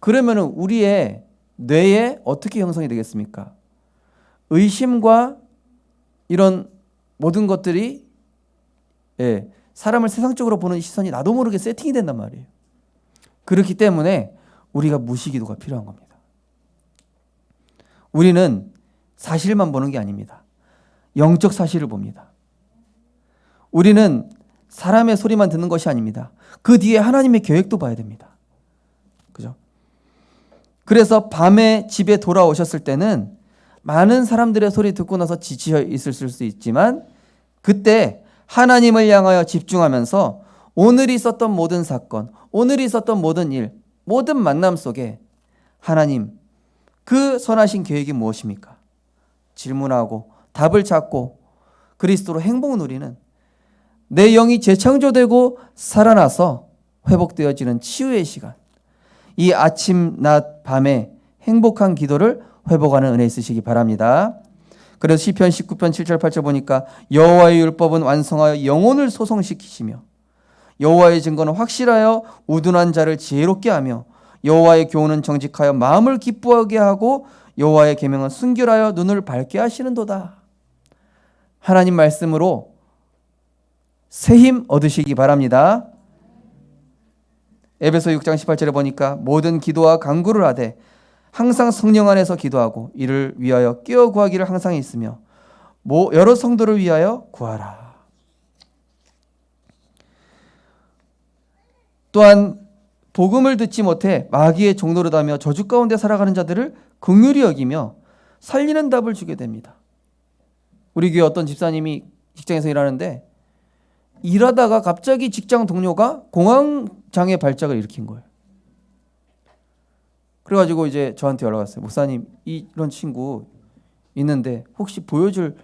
그러면은 우리의 뇌에 어떻게 형성이 되겠습니까? 의심과 이런 모든 것들이 사람을 세상적으로 보는 시선이 나도 모르게 세팅이 된단 말이에요. 그렇기 때문에 우리가 무시기도가 필요한 겁니다. 우리는 사실만 보는 게 아닙니다. 영적 사실을 봅니다. 우리는 사람의 소리만 듣는 것이 아닙니다. 그 뒤에 하나님의 계획도 봐야 됩니다. 그죠? 그래서 밤에 집에 돌아오셨을 때는 많은 사람들의 소리 듣고 나서 지쳐 있을 수 있지만 그때 하나님을 향하여 집중하면서 오늘 있었던 모든 사건, 오늘 있었던 모든 일, 모든 만남 속에 하나님 그 선하신 계획이 무엇입니까? 질문하고 답을 찾고 그리스도로 행복 누리는 내 영이 재창조되고 살아나서 회복되어지는 치유의 시간, 이 아침, 낮, 밤에 행복한 기도를 회복하는 은혜 있으시기 바랍니다. 그래서 시편 19편 7절 8절 보니까 여호와의 율법은 완성하여 영혼을 소성시키시며 여호와의 증거는 확실하여 우둔한 자를 지혜롭게 하며 여호와의 교훈은 정직하여 마음을 기뻐하게 하고 여호와의 계명은 순결하여 눈을 밝게 하시는도다. 하나님 말씀으로 새 힘 얻으시기 바랍니다. 에베소 6장 18절에 보니까 모든 기도와 간구를 하되 항상 성령 안에서 기도하고 이를 위하여 깨어 구하기를 항상 있으며 여러 성도를 위하여 구하라. 또한 복음을 듣지 못해 마귀의 종노릇 하며 저주 가운데 살아가는 자들을 긍휼히 여기며 살리는 답을 주게 됩니다. 우리 교회 어떤 집사님이 직장에서 일하는데 일하다가 갑자기 직장 동료가 공황장애 발작을 일으킨 거예요. 그래가지고 이제 저한테 연락 왔어요. 목사님, 이런 친구 있는데 혹시 보여줄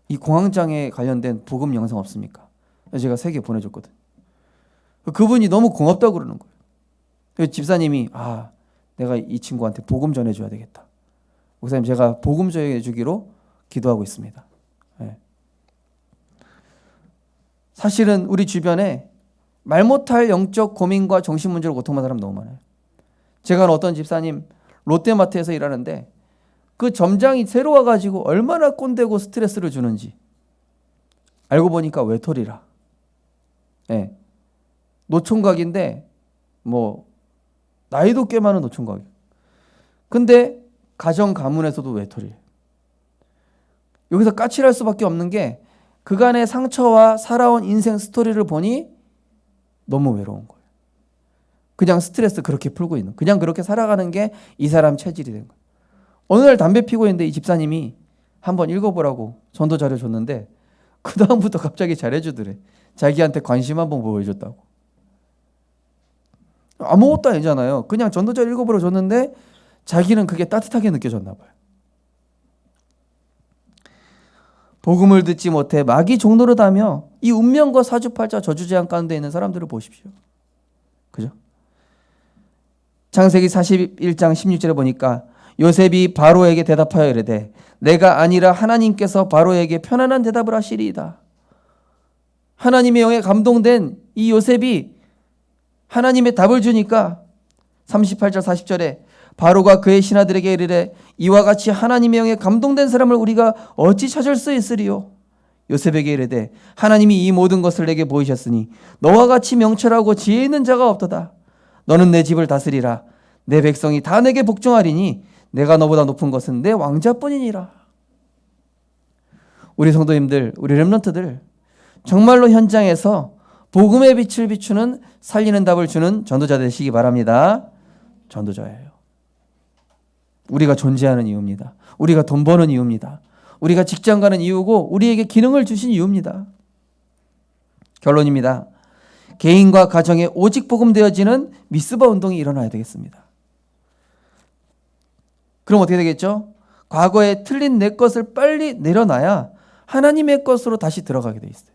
이 공황장애 관련된 복음 영상 없습니까? 제가 3개 보내줬거든요. 그분이 너무 고맙다고 그러는 거예요. 그래서 집사님이 내가 이 친구한테 복음 전해줘야 되겠다. 목사님, 제가 복음 전해주기로 기도하고 있습니다. 네. 사실은 우리 주변에 말 못할 영적 고민과 정신 문제로 고통받는 사람 너무 많아요. 제가 어떤 집사님 롯데마트에서 일하는데 그 점장이 새로 와가지고 얼마나 꼰대고 스트레스를 주는지 알고 보니까 외톨이라. 네. 노총각인데 나이도 꽤 많은 노총각이에요. 근데 가정 가문에서도 외톨이에요. 여기서 까칠할 수밖에 없는 게 그간의 상처와 살아온 인생 스토리를 보니 너무 외로운 거예요. 그냥 스트레스 그렇게 풀고 있는, 그냥 그렇게 살아가는 게 이 사람 체질이 된 거예요. 어느 날 담배 피고 있는데 이 집사님이 한번 읽어보라고 전도 자료 줬는데 그 다음부터 갑자기 잘해주더래. 자기한테 관심 한번 보여줬다고. 아무것도 아니잖아요. 그냥 전도 자료 읽어보라고 줬는데 자기는 그게 따뜻하게 느껴졌나 봐요. 복음을 듣지 못해 마귀 종노릇하며 이 운명과 사주팔자 저주재앙 가운데 있는 사람들을 보십시오. 그죠? 창세기 41장 16절에 보니까 요셉이 바로에게 대답하여 이르되 내가 아니라 하나님께서 바로에게 편안한 대답을 하시리이다. 하나님의 영에 감동된 이 요셉이 하나님의 답을 주니까 38절 40절에 바로가 그의 신하들에게 이르되 이와 같이 하나님의 영에 감동된 사람을 우리가 어찌 찾을 수 있으리요. 요셉에게 이르되 하나님이 이 모든 것을 내게 보이셨으니 너와 같이 명철하고 지혜 있는 자가 없도다. 너는 내 집을 다스리라. 내 백성이 다 내게 복종하리니 내가 너보다 높은 것은 내 왕자뿐이니라. 우리 성도님들, 우리 렘넌트들 정말로 현장에서 복음의 빛을 비추는 살리는 답을 주는 전도자 되시기 바랍니다. 전도자예요. 우리가 존재하는 이유입니다. 우리가 돈 버는 이유입니다. 우리가 직장 가는 이유고 우리에게 기능을 주신 이유입니다. 결론입니다. 개인과 가정에 오직 복음 되어지는 미스바 운동이 일어나야 되겠습니다. 그럼 어떻게 되겠죠? 과거에 틀린 내 것을 빨리 내려놔야 하나님의 것으로 다시 들어가게 돼 있어요.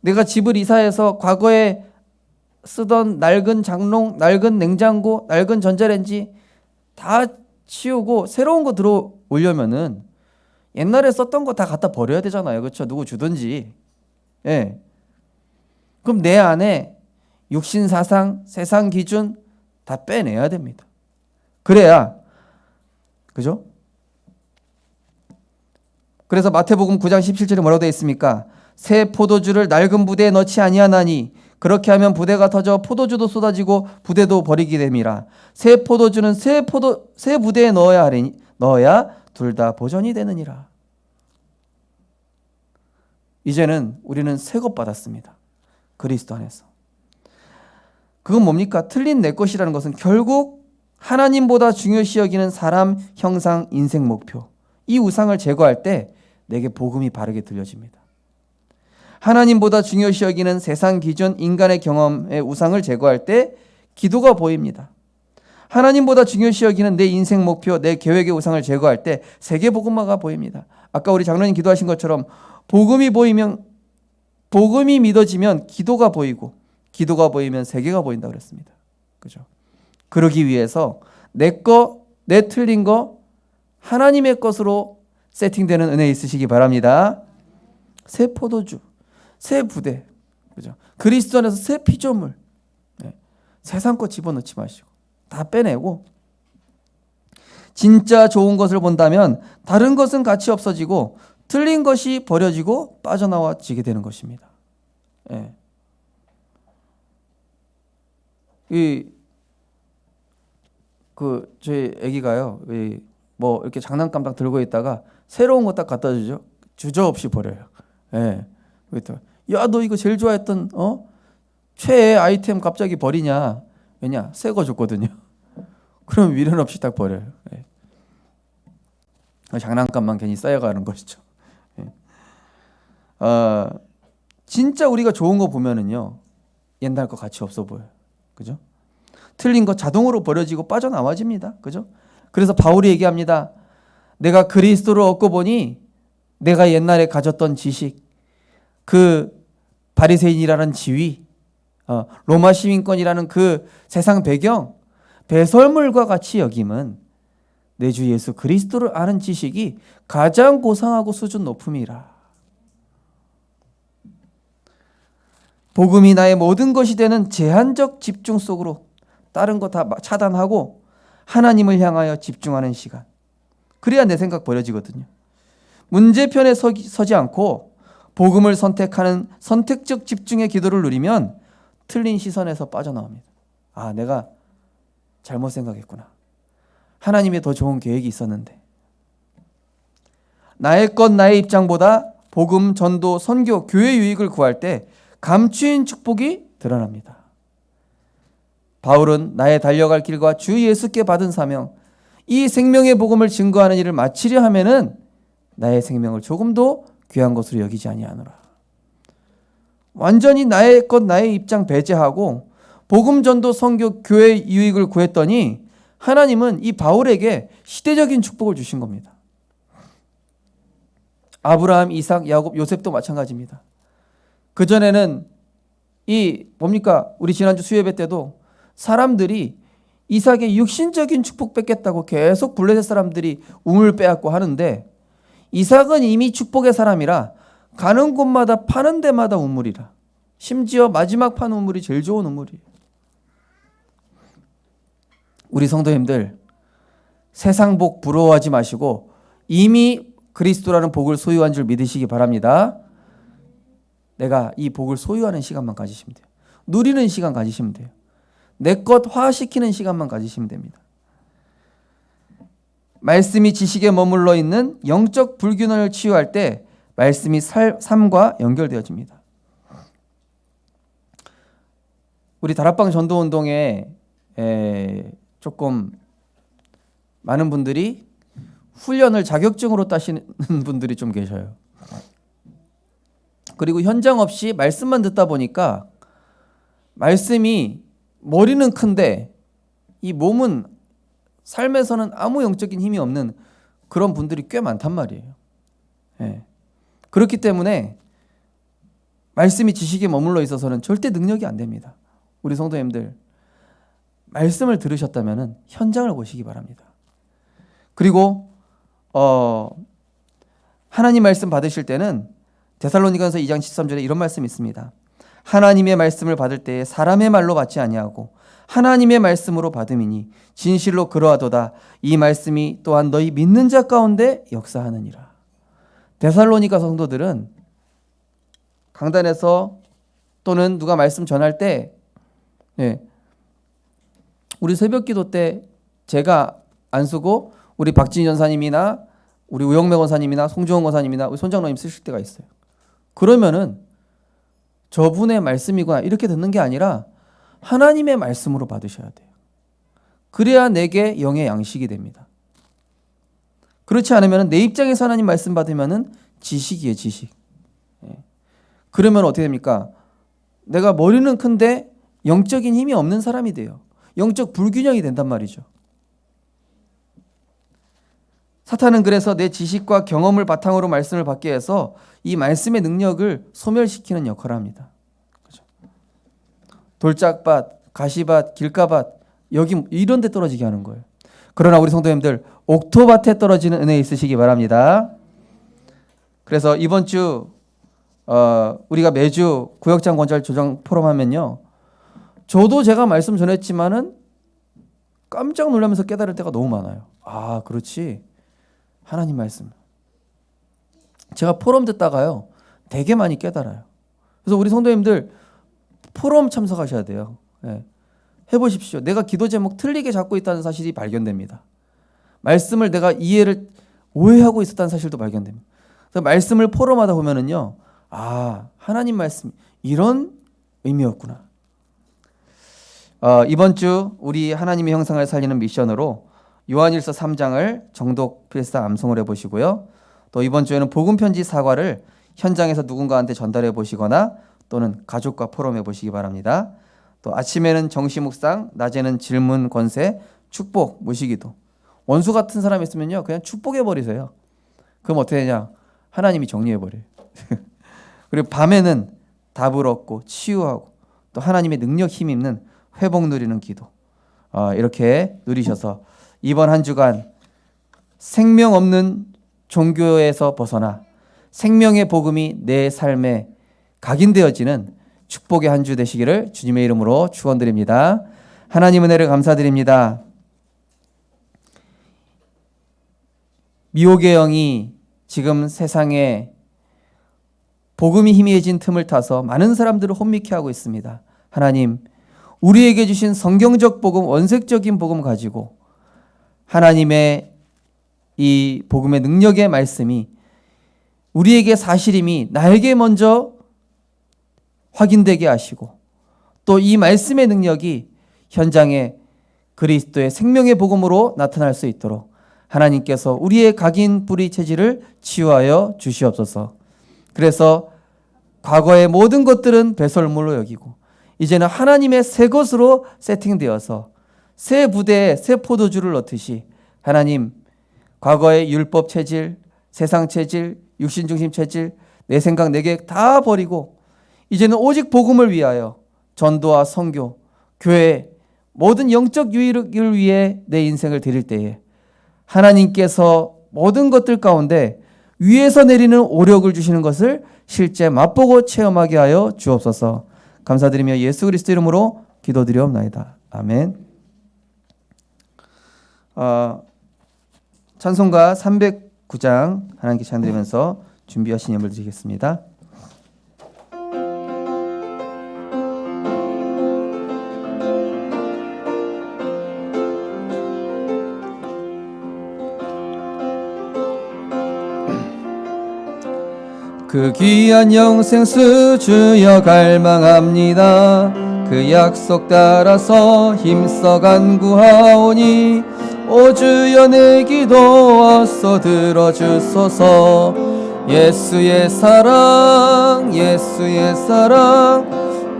내가 집을 이사해서 과거에 쓰던 낡은 장롱, 낡은 냉장고, 낡은 전자레인지 다 치우고 새로운 거 들어오려면은 옛날에 썼던 거 다 갖다 버려야 되잖아요. 그렇죠? 누구 주든지. 예. 그럼 내 안에 육신 사상, 세상 기준 다 빼내야 됩니다. 그래야, 그죠? 그래서 마태복음 9장 17절에 뭐라고 되어 있습니까? 새 포도주를 낡은 부대에 넣지 아니하나니 그렇게 하면 부대가 터져 포도주도 쏟아지고 부대도 버리게 됨이라. 새 포도주는 새 부대에 넣어야 둘 다 보전이 되느니라. 이제는 우리는 새 것 받았습니다. 그리스도 안에서. 그건 뭡니까? 틀린 내 것이라는 것은 결국 하나님보다 중요시 여기는 사람, 형상, 인생 목표. 이 우상을 제거할 때 내게 복음이 바르게 들려집니다. 하나님보다 중요시 여기는 세상 기준, 인간의 경험의 우상을 제거할 때 기도가 보입니다. 하나님보다 중요시 여기는 내 인생 목표, 내 계획의 우상을 제거할 때 세계 복음화가 보입니다. 아까 우리 장로님 기도하신 것처럼 복음이 보이면, 복음이 믿어지면 기도가 보이고 기도가 보이면 세계가 보인다고 그랬습니다. 그죠? 그러기 위해서 내 틀린 거 하나님의 것으로 세팅되는 은혜 있으시기 바랍니다. 새 포도주, 새 부대, 그죠? 그리스도 안에서 새 피조물, 세상 거 집어넣지 마시고 다 빼내고 진짜 좋은 것을 본다면 다른 것은 가치 없어지고 틀린 것이 버려지고 빠져나와지게 되는 것입니다. 예. 저희 아기가요, 뭐 이렇게 장난감 딱 들고 있다가 새로운 거 딱 갖다 주죠. 주저없이 버려요. 예. 야, 너 이거 제일 좋아했던 최애 아이템 갑자기 버리냐? 왜냐? 새 거 줬거든요. 그럼 미련 없이 딱 버려요. 예. 장난감만 괜히 쌓여가는 것이죠. 예. 진짜 우리가 좋은 거 보면은요, 옛날 거 가치 없어 보여요. 그죠? 틀린 거 자동으로 버려지고 빠져나와집니다. 그죠? 그래서 바울이 얘기합니다. 내가 그리스도를 얻고 보니 내가 옛날에 가졌던 지식, 그 바리새인이라는 지위, 로마 시민권이라는 그 세상 배경, 배설물과 같이 여김은 내 주 예수 그리스도를 아는 지식이 가장 고상하고 수준 높음이라. 복음이 나의 모든 것이 되는 제한적 집중 속으로 다른 거 다 차단하고 하나님을 향하여 집중하는 시간. 그래야 내 생각 버려지거든요. 문제편에 서지 않고 복음을 선택하는 선택적 집중의 기도를 누리면 틀린 시선에서 빠져나옵니다. 아, 내가 잘못 생각했구나. 하나님의 더 좋은 계획이 있었는데. 나의 것 나의 입장보다 복음, 전도, 선교, 교회 유익을 구할 때 감추인 축복이 드러납니다. 바울은 나의 달려갈 길과 주 예수께 받은 사명, 이 생명의 복음을 증거하는 일을 마치려 하면은 나의 생명을 조금도 귀한 것으로 여기지 아니하노라. 완전히 나의 것 나의 입장 배제하고 복음, 전도, 선교, 교회 유익을 구했더니 하나님은 이 바울에게 시대적인 축복을 주신 겁니다. 아브라함, 이삭, 야곱, 요셉도 마찬가지입니다. 그전에는 우리 지난주 수요예배 때도 사람들이 이삭의 육신적인 축복 뺏겠다고 계속 블레셋 사람들이 우물 빼앗고 하는데, 이삭은 이미 축복의 사람이라 가는 곳마다 파는 데마다 우물이라. 심지어 마지막 파는 우물이 제일 좋은 우물이에요. 우리 성도님들, 세상 복 부러워하지 마시고 이미 그리스도라는 복을 소유한 줄 믿으시기 바랍니다. 내가 이 복을 소유하는 시간만 가지시면 돼요. 누리는 시간 가지시면 돼요. 내 것 화시키는 시간만 가지시면 됩니다. 말씀이 지식에 머물러 있는 영적 불균형을 치유할 때 말씀이 삶과 연결되어집니다. 우리 다락방 전도운동에 조금 많은 분들이 훈련을 자격증으로 따시는 분들이 좀 계셔요. 그리고 현장 없이 말씀만 듣다 보니까 말씀이 머리는 큰데 이 몸은 삶에서는 아무 영적인 힘이 없는 그런 분들이 꽤 많단 말이에요. 예. 그렇기 때문에 말씀이 지식에 머물러 있어서는 절대 능력이 안 됩니다. 우리 성도님들, 말씀을 들으셨다면 현장을 보시기 바랍니다. 그리고 하나님 말씀 받으실 때는 데살로니가서 2장 13절에 이런 말씀이 있습니다. 하나님의 말씀을 받을 때에 사람의 말로 받지 아니하고 하나님의 말씀으로 받음이니 진실로 그러하도다. 이 말씀이 또한 너희 믿는 자 가운데 역사하느니라. 데살로니가 성도들은 강단에서 또는 누가 말씀 전할 때, 우리 새벽기도 때 제가 안 쓰고 우리 박진희 전사님이나 우리 우영매 권사님이나 송주원 권사님이나 우리 손장로님 쓰실 때가 있어요. 그러면은 저분의 말씀이구나 이렇게 듣는 게 아니라 하나님의 말씀으로 받으셔야 돼요. 그래야 내게 영의 양식이 됩니다. 그렇지 않으면 내 입장에서 하나님 말씀 받으면 지식이에요, 지식. 그러면 어떻게 됩니까? 내가 머리는 큰데 영적인 힘이 없는 사람이 돼요. 영적 불균형이 된단 말이죠. 사탄은 그래서 내 지식과 경험을 바탕으로 말씀을 받게 해서 이 말씀의 능력을 소멸시키는 역할을 합니다. 그렇죠? 돌짝밭, 가시밭, 길가밭 여기 이런 데 떨어지게 하는 거예요. 그러나 우리 성도님들, 옥토밭에 떨어지는 은혜 있으시기 바랍니다. 그래서 이번 주 우리가 매주 구역장 권찰 조정 포럼 하면요, 저도 제가 말씀 전했지만은 깜짝 놀라면서 깨달을 때가 너무 많아요. 아, 그렇지. 하나님 말씀. 제가 포럼 듣다가요, 되게 많이 깨달아요. 그래서 우리 성도님들 포럼 참석하셔야 돼요. 해보십시오. 내가 기도 제목 틀리게 잡고 있다는 사실이 발견됩니다. 말씀을 내가 오해하고 있었다는 사실도 발견됩니다. 그래서 말씀을 포럼하다 보면은요, 아, 하나님 말씀 이런 의미였구나. 이번 주 우리 하나님의 형상을 살리는 미션으로 요한일서 3장을 정독 필사 암송을 해보시고요. 또 이번 주에는 복음편지 사과를 현장에서 누군가한테 전달해 보시거나 또는 가족과 포럼해 보시기 바랍니다. 또 아침에는 정시 묵상, 낮에는 질문, 권세, 축복, 모시기도. 원수 같은 사람이 있으면요, 그냥 축복해 버리세요. 그럼 어떻게 되냐? 하나님이 정리해 버려요. 그리고 밤에는 답을 얻고 치유하고 또 하나님의 능력 힘 있는 회복 누리는 기도. 이렇게 누리셔서 이번 한 주간 생명 없는 종교에서 벗어나 생명의 복음이 내 삶에 각인되어지는 축복의 한 주 되시기를 주님의 이름으로 축원드립니다. 하나님 은혜를 감사드립니다. 미혹의 영이 지금 세상에 복음이 희미해진 틈을 타서 많은 사람들을 혼미케 하고 있습니다. 하나님, 우리에게 주신 성경적 복음, 원색적인 복음 가지고 하나님의 이 복음의 능력의 말씀이 우리에게 사실임이 나에게 먼저 확인되게 하시고 또 이 말씀의 능력이 현장에 그리스도의 생명의 복음으로 나타날 수 있도록 하나님께서 우리의 각인 뿌리 체질을 치유하여 주시옵소서. 그래서 과거의 모든 것들은 배설물로 여기고 이제는 하나님의 새 것으로 세팅되어서 새 부대에 새 포도주를 넣듯이 하나님, 과거의 율법 체질, 세상 체질, 육신 중심 체질, 내 생각, 내 계획 다 버리고 이제는 오직 복음을 위하여 전도와 선교, 교회, 모든 영적 유익을 위해 내 인생을 드릴 때에 하나님께서 모든 것들 가운데 위에서 내리는 오력을 주시는 것을 실제 맛보고 체험하게 하여 주옵소서. 감사드리며 예수 그리스도 이름으로 기도드리옵나이다. 아멘. 찬송가 309장 하나님께 찬드리면서 준비하신 예물 드리겠습니다. 그 귀한 영생수 주여 갈망합니다. 그 약속 따라서 힘써 간구하오니 오 주여 내 기도 어서 들어주소서. 예수의 사랑 예수의 사랑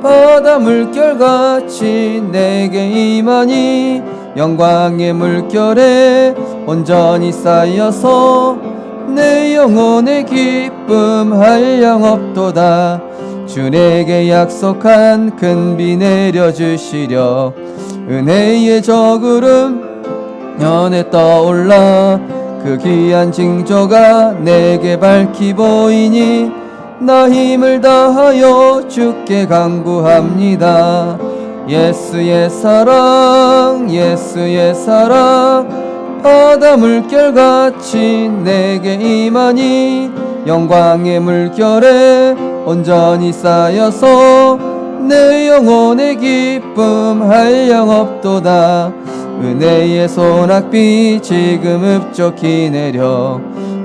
바다 물결같이 내게 임하니 영광의 물결에 온전히 쌓여서 내 영혼의 기쁨 한량 없도다. 주 내게 약속한 큰 비 내려주시려 은혜의 저구름 연에 떠올라 그 귀한 징조가 내게 밝히 보이니 나 힘을 다하여 주께 간구합니다. 예수의 사랑 예수의 사랑 바다 물결같이 내게 임하니 영광의 물결에 온전히 쌓여서 내 영혼의 기쁨 한량 없도다. 은혜의 소낙비 지금 흡족히 내려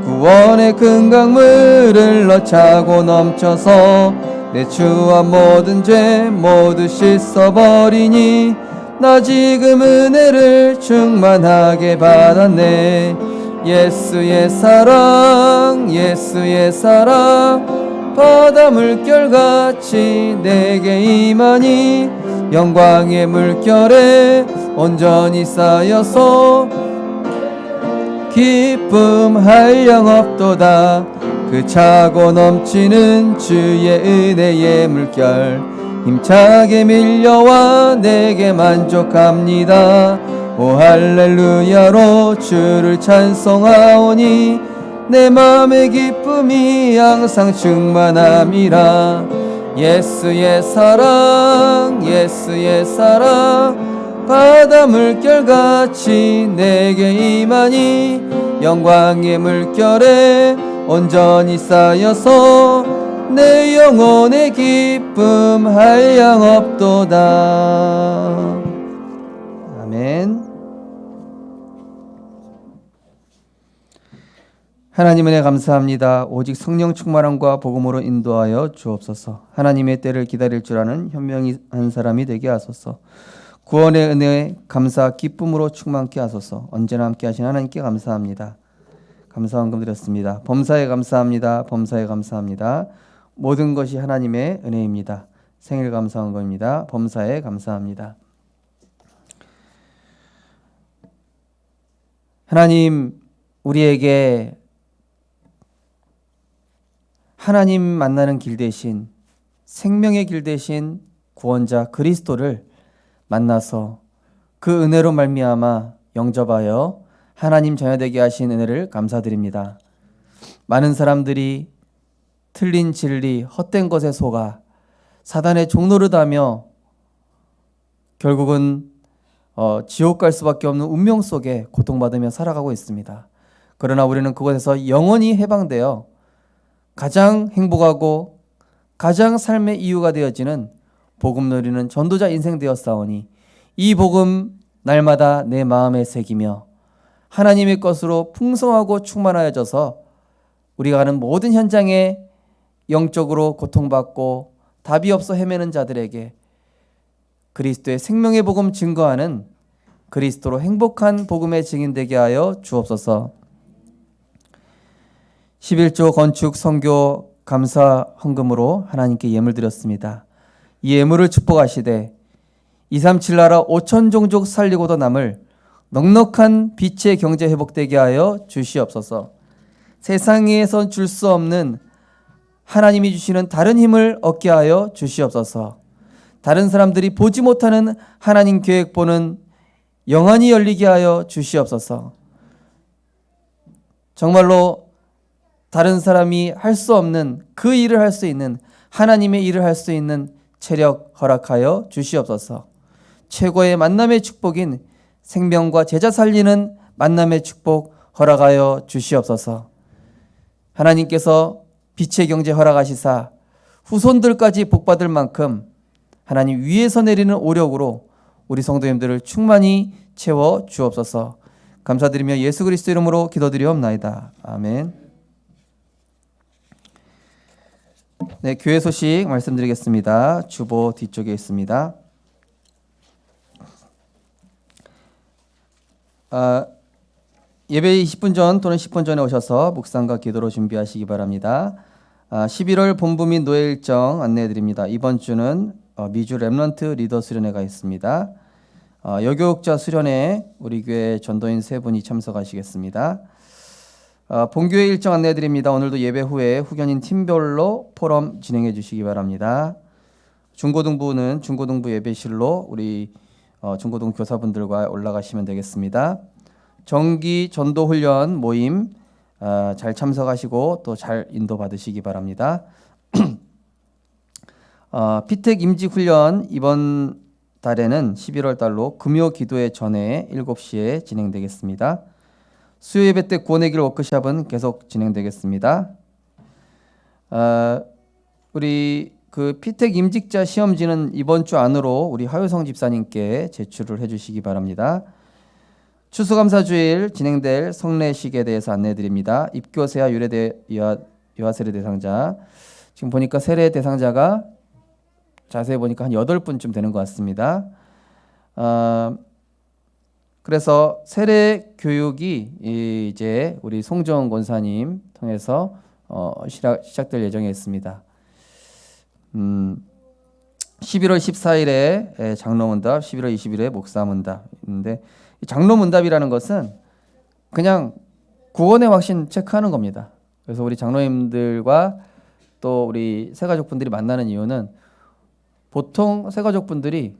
구원의 큰 강물을 넣자고 넘쳐서 내 추한 모든 죄 모두 씻어버리니 나 지금 은혜를 충만하게 받았네. 예수의 사랑 예수의 사랑 바다 물결같이 내게 임하니 영광의 물결에 온전히 쌓여서 기쁨 한량 없도다. 그 차고 넘치는 주의 은혜의 물결 힘차게 밀려와 내게 만족합니다. 오 할렐루야로 주를 찬송하오니 내 맘의 기쁨이 항상 충만함이라. 예수의 사랑 예수의 사랑 바다 물결같이 내게 임하니 영광의 물결에 온전히 쌓여서 내 영혼의 기쁨 한량 없도다. 아멘. 하나님 은혜 감사합니다. 오직 성령 충만함과 복음으로 인도하여 주옵소서. 하나님의 때를 기다릴 줄 아는 현명한 사람이 되게 하소서. 구원의 은혜에 감사 기쁨으로 충만케 하소서. 언제나 함께 하신 하나님께 감사합니다. 감사헌금 드렸습니다. 범사에 감사합니다. 범사에 감사합니다. 모든 것이 하나님의 은혜입니다. 생일 감사헌금입니다. 범사에 감사합니다. 하나님, 우리에게 하나님 만나는 길 대신, 생명의 길 대신 구원자 그리스도를 만나서 그 은혜로 말미암아 영접하여 하나님 자녀되게 하신 은혜를 감사드립니다. 많은 사람들이 틀린 진리, 헛된 것에 속아 사단의 종노릇하며 결국은 지옥 갈 수밖에 없는 운명 속에 고통받으며 살아가고 있습니다. 그러나 우리는 그곳에서 영원히 해방되어 가장 행복하고 가장 삶의 이유가 되어지는 복음 누리는 전도자 인생 되었사오니 이 복음 날마다 내 마음에 새기며 하나님의 것으로 풍성하고 충만하여져서 우리가 가는 모든 현장에 영적으로 고통받고 답이 없어 헤매는 자들에게 그리스도의 생명의 복음 증거하는 그리스도로 행복한 복음의 증인되게 하여 주옵소서. 11조 건축 선교 감사 헌금으로 하나님께 예물 드렸습니다. 이 예물을 축복하시되 237 나라 5천 종족 살리고도 남을 넉넉한 빛의 경제 회복되게 하여 주시옵소서. 세상에선 줄 수 없는 하나님이 주시는 다른 힘을 얻게 하여 주시옵소서. 다른 사람들이 보지 못하는 하나님 계획보는 영안이 열리게 하여 주시옵소서. 정말로 다른 사람이 할 수 없는 그 일을 할 수 있는 하나님의 일을 할 수 있는 체력 허락하여 주시옵소서. 최고의 만남의 축복인 생명과 제자 살리는 만남의 축복 허락하여 주시옵소서. 하나님께서 빛의 경제 허락하시사 후손들까지 복받을 만큼 하나님 위에서 내리는 오력으로 우리 성도님들을 충만히 채워 주옵소서. 감사드리며 예수 그리스도 이름으로 기도드리옵나이다. 아멘. 네, 교회 소식 말씀드리겠습니다. 주보 뒤쪽에 있습니다. 예배 20분 전 또는 10분 전에 오셔서 묵상과 기도로 준비하시기 바랍니다. 11월 본부 및 노예 일정 안내해 드립니다. 이번 주는 미주 렘넌트 리더 수련회가 있습니다. 여교육자 수련회 우리 교회 전도인 3분이 참석하시겠습니다. 본교회 일정 안내해 드립니다. 오늘도 예배 후에 후견인 팀별로 포럼 진행해 주시기 바랍니다. 중고등부는 중고등부 예배실로 우리 중고등 교사분들과 올라가시면 되겠습니다. 정기 전도 훈련 모임 잘 참석하시고 또 잘 인도 받으시기 바랍니다. 피택 임직 훈련 이번 달에는 11월 달로 금요 기도회 전에 7시에 진행되겠습니다. 수요 예배 때 구원의 길 워크숍은 계속 진행되겠습니다. 우리 그 피택 임직자 시험지는 이번 주 안으로 우리 하효성 집사님께 제출을 해주시기 바랍니다. 추수감사주일 진행될 성례식에 대해서 안내드립니다. 입교세와 유아세례 대상자 지금 보니까 세례 대상자가 자세히 보니까 한 8분쯤 되는 것 같습니다. 그래서 세례 교육이 이제 우리 송정 권사님 통해서 시작될 예정에 있습니다. 11월 14일에 장로문답, 11월 20일에 목사문답 있는데 장로문답이라는 것은 그냥 구원의 확신 체크하는 겁니다. 그래서 우리 장로님들과 또 우리 새가족분들이 만나는 이유는 보통 새가족분들이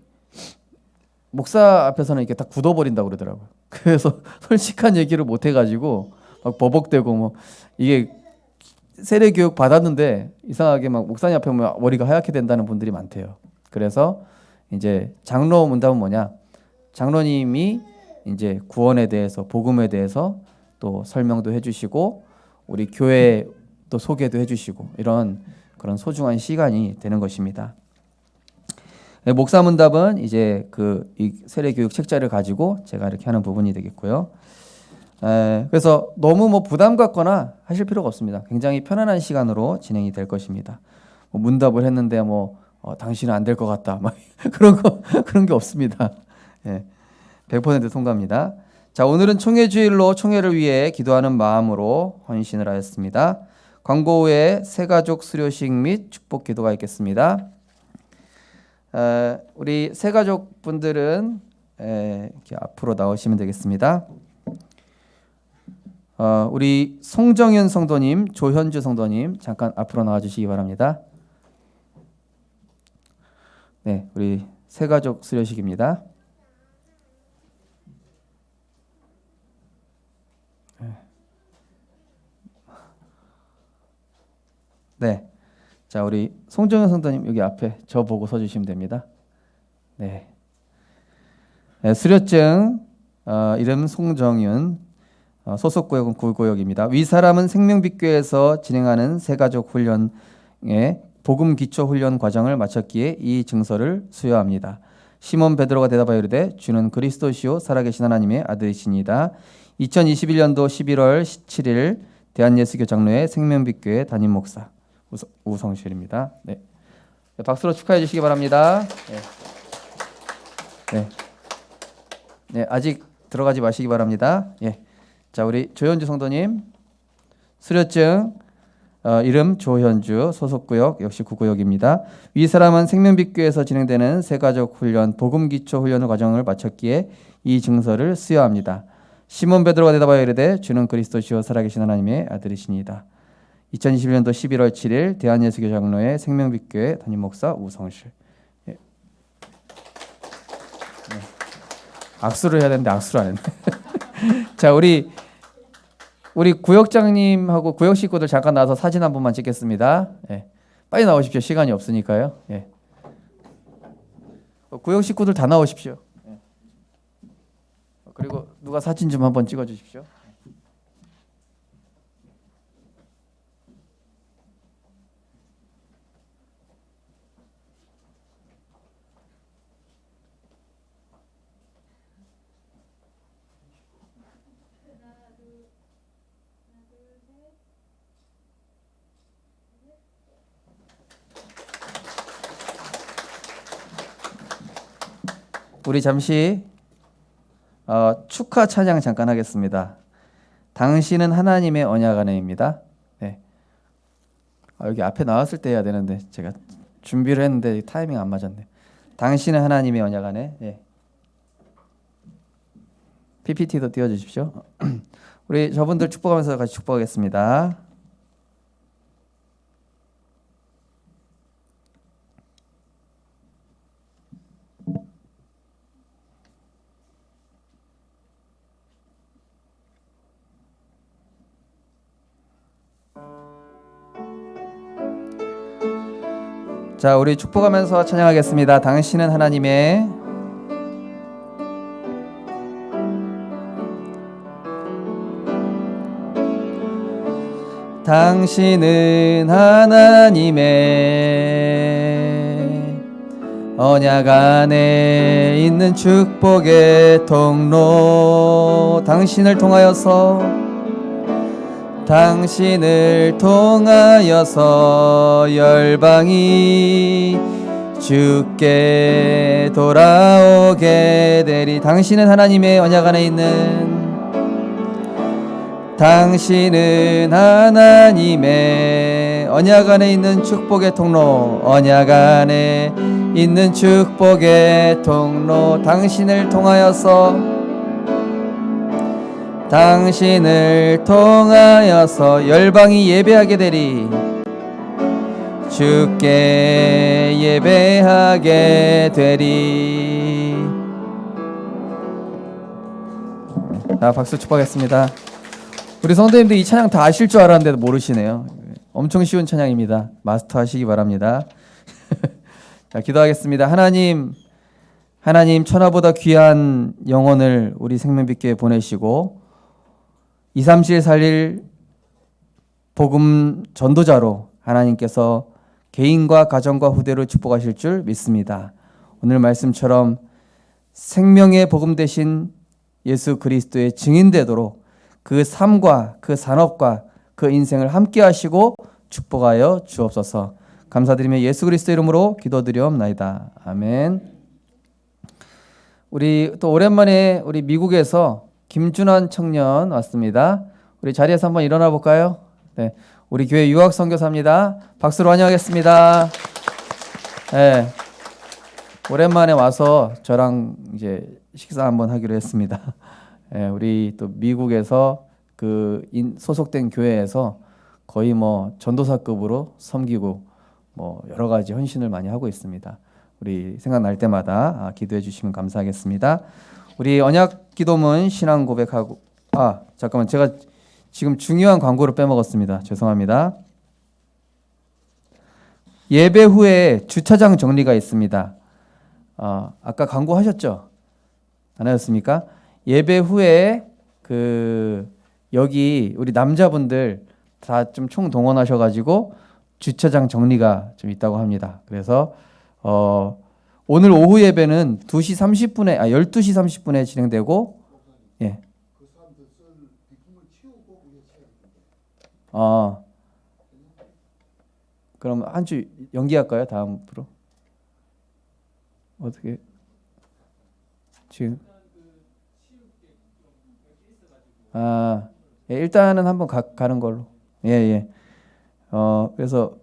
목사 앞에서는 이렇게 다 굳어버린다고 그러더라고요. 그래서 솔직한 얘기를 못 해가지고 막 버벅대고 뭐 이게 세례 교육 받았는데 이상하게 막 목사님 앞에 오면 머리가 하얗게 된다는 분들이 많대요. 그래서 이제 장로 문답은 뭐냐? 장로님이 이제 구원에 대해서 복음에 대해서 또 설명도 해주시고 우리 교회 또 소개도 해주시고 이런 그런 소중한 시간이 되는 것입니다. 목사 문답은 이제 이 세례 교육 책자를 가지고 제가 이렇게 하는 부분이 되겠고요. 그래서 너무 뭐 부담 갖거나 하실 필요가 없습니다. 굉장히 편안한 시간으로 진행이 될 것입니다. 뭐 문답을 했는데 당신은 안 될 것 같다. 막 그런 게 없습니다. 100% 통과입니다. 자, 오늘은 총회주일로 총회를 위해 기도하는 마음으로 헌신을 하였습니다. 광고 후에 새가족 수료식 및 축복 기도가 있겠습니다. 우리 새가족 분들은 이렇게 앞으로 나오시면 되겠습니다. 우리 송정현 성도님, 조현주 성도님 잠깐 앞으로 나와주시기 바랍니다. 네, 우리 새가족 수료식입니다. 네, 자 우리 송정현 성도님 여기 앞에 저 보고 서주시면 됩니다. 네, 수료증 이름 송정윤, 소속 구역은 구구역입니다. 위 사람은 생명빛교회에서 진행하는 새가족 훈련의 복음 기초 훈련 과정을 마쳤기에 이 증서를 수여합니다. 시몬 베드로가 대답하여 이르되 주는 그리스도시요 살아계신 하나님의 아들이시니이다. 2021년도 11월 17일 대한예수교 장로회 생명빛교회 담임 목사 우성실입니다. 네. 박수로 축하해 주시기 바랍니다. 네. 네, 아직 들어가지 마시기 바랍니다. 예. 자, 우리 조현주 성도님 수료증 이름 조현주, 소속 구역 역시 구구역입니다. 위 사람은 생명빛교회에서 진행되는 새가족 훈련 복음 기초 훈련 과정을 마쳤기에 이 증서를 수여합니다. 시몬 베드로가 대답하여 이르되 주는 그리스도시요 살아계신 하나님의 아들이시니이다. 2021년도 11월 7일 대한예수교 장로회 생명빛교회 담임 목사 우성실. 예. 네. 악수를 해야 되는데 악수를 안 했네. 자, 우리 구역장님하고 구역 식구들 잠깐 나와서 사진 한 번만 찍겠습니다. 예. 빨리 나오십시오. 시간이 없으니까요. 예. 구역 식구들 다 나오십시오. 예. 그리고 누가 사진 좀 한번 찍어 주십시오. 우리 잠시 축하 찬양 잠깐 하겠습니다. 당신은 하나님의 언약 안에입니다. 네. 여기 앞에 나왔을 때 해야 되는데 제가 준비를 했는데 타이밍 안 맞았네. 당신은 하나님의 언약 안에. 네. PPT도 띄워주십시오. 우리 저분들 축복하면서 같이 축복하겠습니다. 자, 우리 축복하면서 찬양하겠습니다. 당신은 하나님의 당신은 하나님의 언약 안에 있는 축복의 통로 당신을 통하여서 열방이 주께 돌아오게 되리. 당신은 하나님의 언약 안에 있는 당신은 하나님의 언약 안에 있는 축복의 통로 언약 안에 있는 축복의 통로 당신을 통하여서 열방이 예배하게 되리. 주께 예배하게 되리. 자, 박수 축복하겠습니다. 우리 성도님들 이 찬양 다 아실 줄 알았는데도 모르시네요. 엄청 쉬운 찬양입니다. 마스터하시기 바랍니다. 자, 기도하겠습니다. 하나님 천하보다 귀한 영혼을 우리 생명빛교회에 보내시고 237 살릴 복음 전도자로 하나님께서 개인과 가정과 후대를 축복하실 줄 믿습니다. 오늘 말씀처럼 생명의 복음 되신 예수 그리스도의 증인되도록 그 삶과 그 산업과 그 인생을 함께 하시고 축복하여 주옵소서. 감사드리며 예수 그리스도 이름으로 기도드리옵나이다. 아멘. 우리 또 오랜만에 우리 미국에서 김준환 청년 왔습니다. 우리 자리에서 한번 일어나 볼까요? 네, 우리 교회 유학 선교사입니다. 박수로 환영하겠습니다. 네, 오랜만에 와서 저랑 이제 식사 한번 하기로 했습니다. 네, 우리 또 미국에서 그 소속된 교회에서 거의 뭐 전도사급으로 섬기고 뭐 여러 가지 헌신을 많이 하고 있습니다. 우리 생각날 때마다 기도해 주시면 감사하겠습니다. 우리 언약 기도문 신앙 고백하고 잠깐만 제가 지금 중요한 광고를 빼먹었습니다. 죄송합니다. 예배 후에 주차장 정리가 있습니다. 아까 광고 하셨죠? 안 하셨습니까? 예배 후에 여기 우리 남자분들 다 좀 총동원하셔가지고 주차장 정리가 좀 있다고 합니다. 그래서 오늘 오후 예배는 2시 30분에 12시 30분에 진행되고 예. 그럼 한 주 연기할까요? 다음으로 어떻게 지금 예, 일단은 한번 가는 걸로 예. 그래서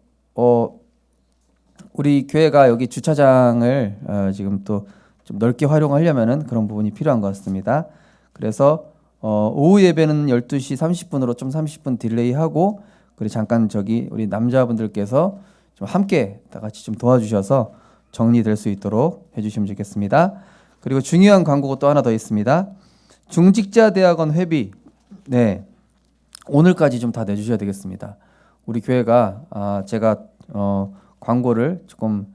우리 교회가 여기 주차장을 지금 또 좀 넓게 활용하려면은 그런 부분이 필요한 것 같습니다. 그래서 오후 예배는 12시 30분으로 좀 30분 딜레이하고 그리고 잠깐 우리 남자분들께서 좀 함께 다 같이 좀 도와주셔서 정리될 수 있도록 해주시면 좋겠습니다. 그리고 중요한 광고가 또 하나 더 있습니다. 중직자 대학원 회비 네 오늘까지 좀 다 내주셔야 되겠습니다. 우리 교회가 제가 광고를 조금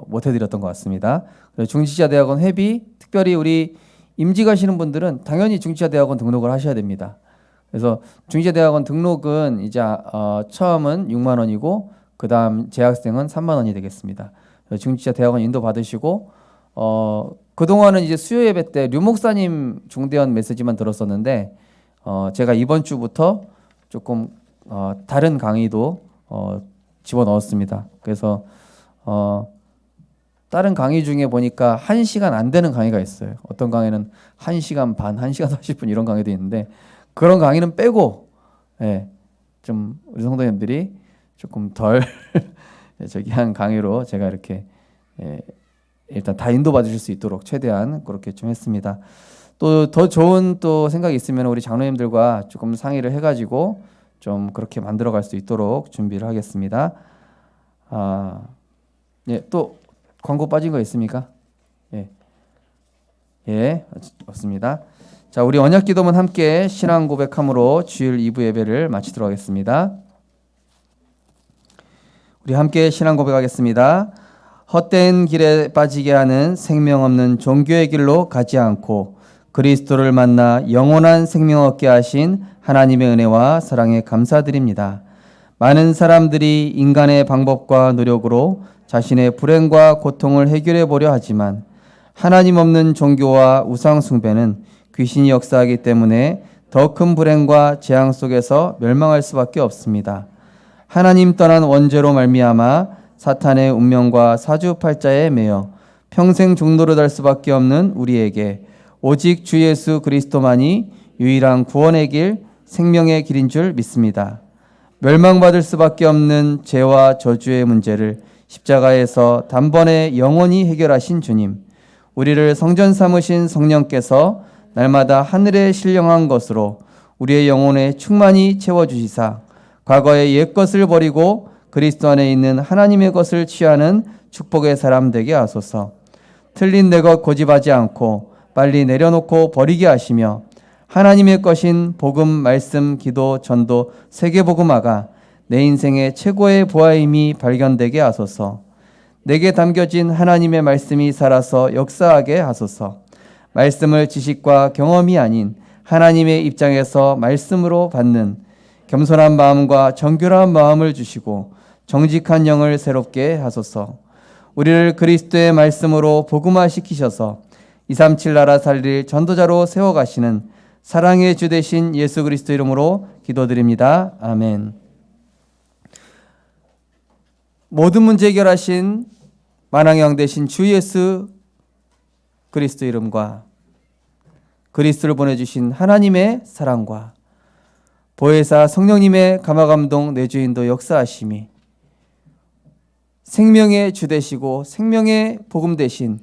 못 해드렸던 것 같습니다. 그래서 중직자 대학원 회비 특별히 우리 임직 하시는 분들은 당연히 중직자 대학원 등록을 하셔야 됩니다. 그래서 중직자 대학원 등록은 이제 처음은 6만 원이고 그다음 재학생은 3만 원이 되겠습니다. 중직자 대학원 인도 받으시고 그동안은 이제 수요 예배 때 류 목사님 중대한 메시지만 들었었는데 제가 이번 주부터 조금 다른 강의도 집어넣었습니다. 그래서 다른 강의 중에 보니까 1시간 안 되는 강의가 있어요. 어떤 강의는 1시간 반, 1시간 40분 이런 강의도 있는데 그런 강의는 빼고 좀 우리 성도님들이 조금 덜 한 강의로 제가 이렇게 일단 다 인도받으실 수 있도록 최대한 그렇게 좀 했습니다. 또 더 좋은 또 생각이 있으면 우리 장로님들과 조금 상의를 해가지고 좀 그렇게 만들어갈 수 있도록 준비를 하겠습니다. 또 광고 빠진 거 있습니까? 없습니다. 자, 우리 언약기도문 함께 신앙 고백함으로 주일 2부 예배를 마치도록 하겠습니다. 우리 함께 신앙 고백하겠습니다. 헛된 길에 빠지게 하는 생명 없는 종교의 길로 가지 않고 그리스도를 만나 영원한 생명 얻게 하신 하나님의 은혜와 사랑에 감사드립니다. 많은 사람들이 인간의 방법과 노력으로 자신의 불행과 고통을 해결해 보려 하지만 하나님 없는 종교와 우상 숭배는 귀신이 역사하기 때문에 더 큰 불행과 재앙 속에서 멸망할 수밖에 없습니다. 하나님 떠난 원죄로 말미암아 사탄의 운명과 사주팔자에 매여 평생 종로를 달 수밖에 없는 우리에게 오직 주 예수 그리스도만이 유일한 구원의 길, 생명의 길인 줄 믿습니다. 멸망받을 수밖에 없는 죄와 저주의 문제를 십자가에서 단번에 영원히 해결하신 주님, 우리를 성전 삼으신 성령께서 날마다 하늘에 신령한 것으로 우리의 영혼에 충만히 채워주시사 과거의 옛것을 버리고 그리스도 안에 있는 하나님의 것을 취하는 축복의 사람 되게 하소서. 틀린 내 것 고집하지 않고 빨리 내려놓고 버리게 하시며 하나님의 것인 복음, 말씀, 기도, 전도, 세계복음화가 내 인생의 최고의 보아임이 발견되게 하소서. 내게 담겨진 하나님의 말씀이 살아서 역사하게 하소서. 말씀을 지식과 경험이 아닌 하나님의 입장에서 말씀으로 받는 겸손한 마음과 정결한 마음을 주시고 정직한 영을 새롭게 하소서. 우리를 그리스도의 말씀으로 복음화시키셔서 237 나라 살릴 전도자로 세워가시는 사랑의 주 되신 예수 그리스도 이름으로 기도드립니다. 아멘. 모든 문제 해결하신 만왕의 왕 되신 주 예수 그리스도 이름과 그리스도를 보내주신 하나님의 사랑과 보혜사 성령님의 감화감동 내주인도 역사하심이 생명의 주 되시고 생명의 복음 되신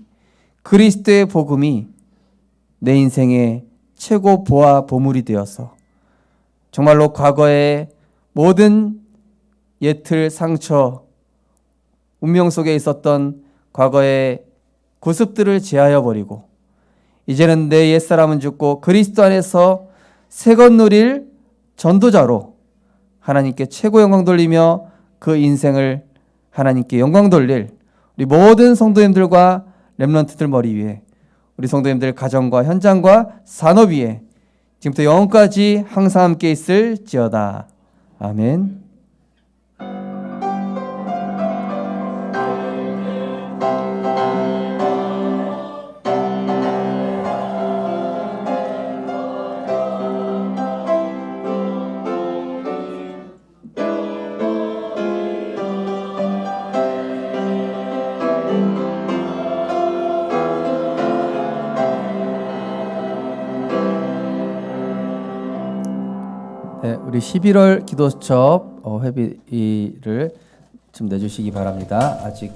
그리스도의 복음이 내 인생의 최고 보화 보물이 되어서 정말로 과거의 모든 예틀 상처 운명 속에 있었던 과거의 고습들을 제하여 버리고 이제는 내 옛사람은 죽고 그리스도 안에서 새것 누릴 전도자로 하나님께 최고 영광 돌리며 그 인생을 하나님께 영광 돌릴 우리 모든 성도님들과 렘넌트들 머리 위에 우리 성도님들 가정과 현장과 산업 위에 지금부터 영원까지 항상 함께 있을지어다. 아멘. 네, 우리 11월 기도수첩 회비를 좀 내주시기 바랍니다. 아직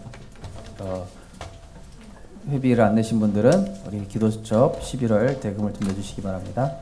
회비를 안 내신 분들은 우리 기도수첩 11월 대금을 좀 내주시기 바랍니다.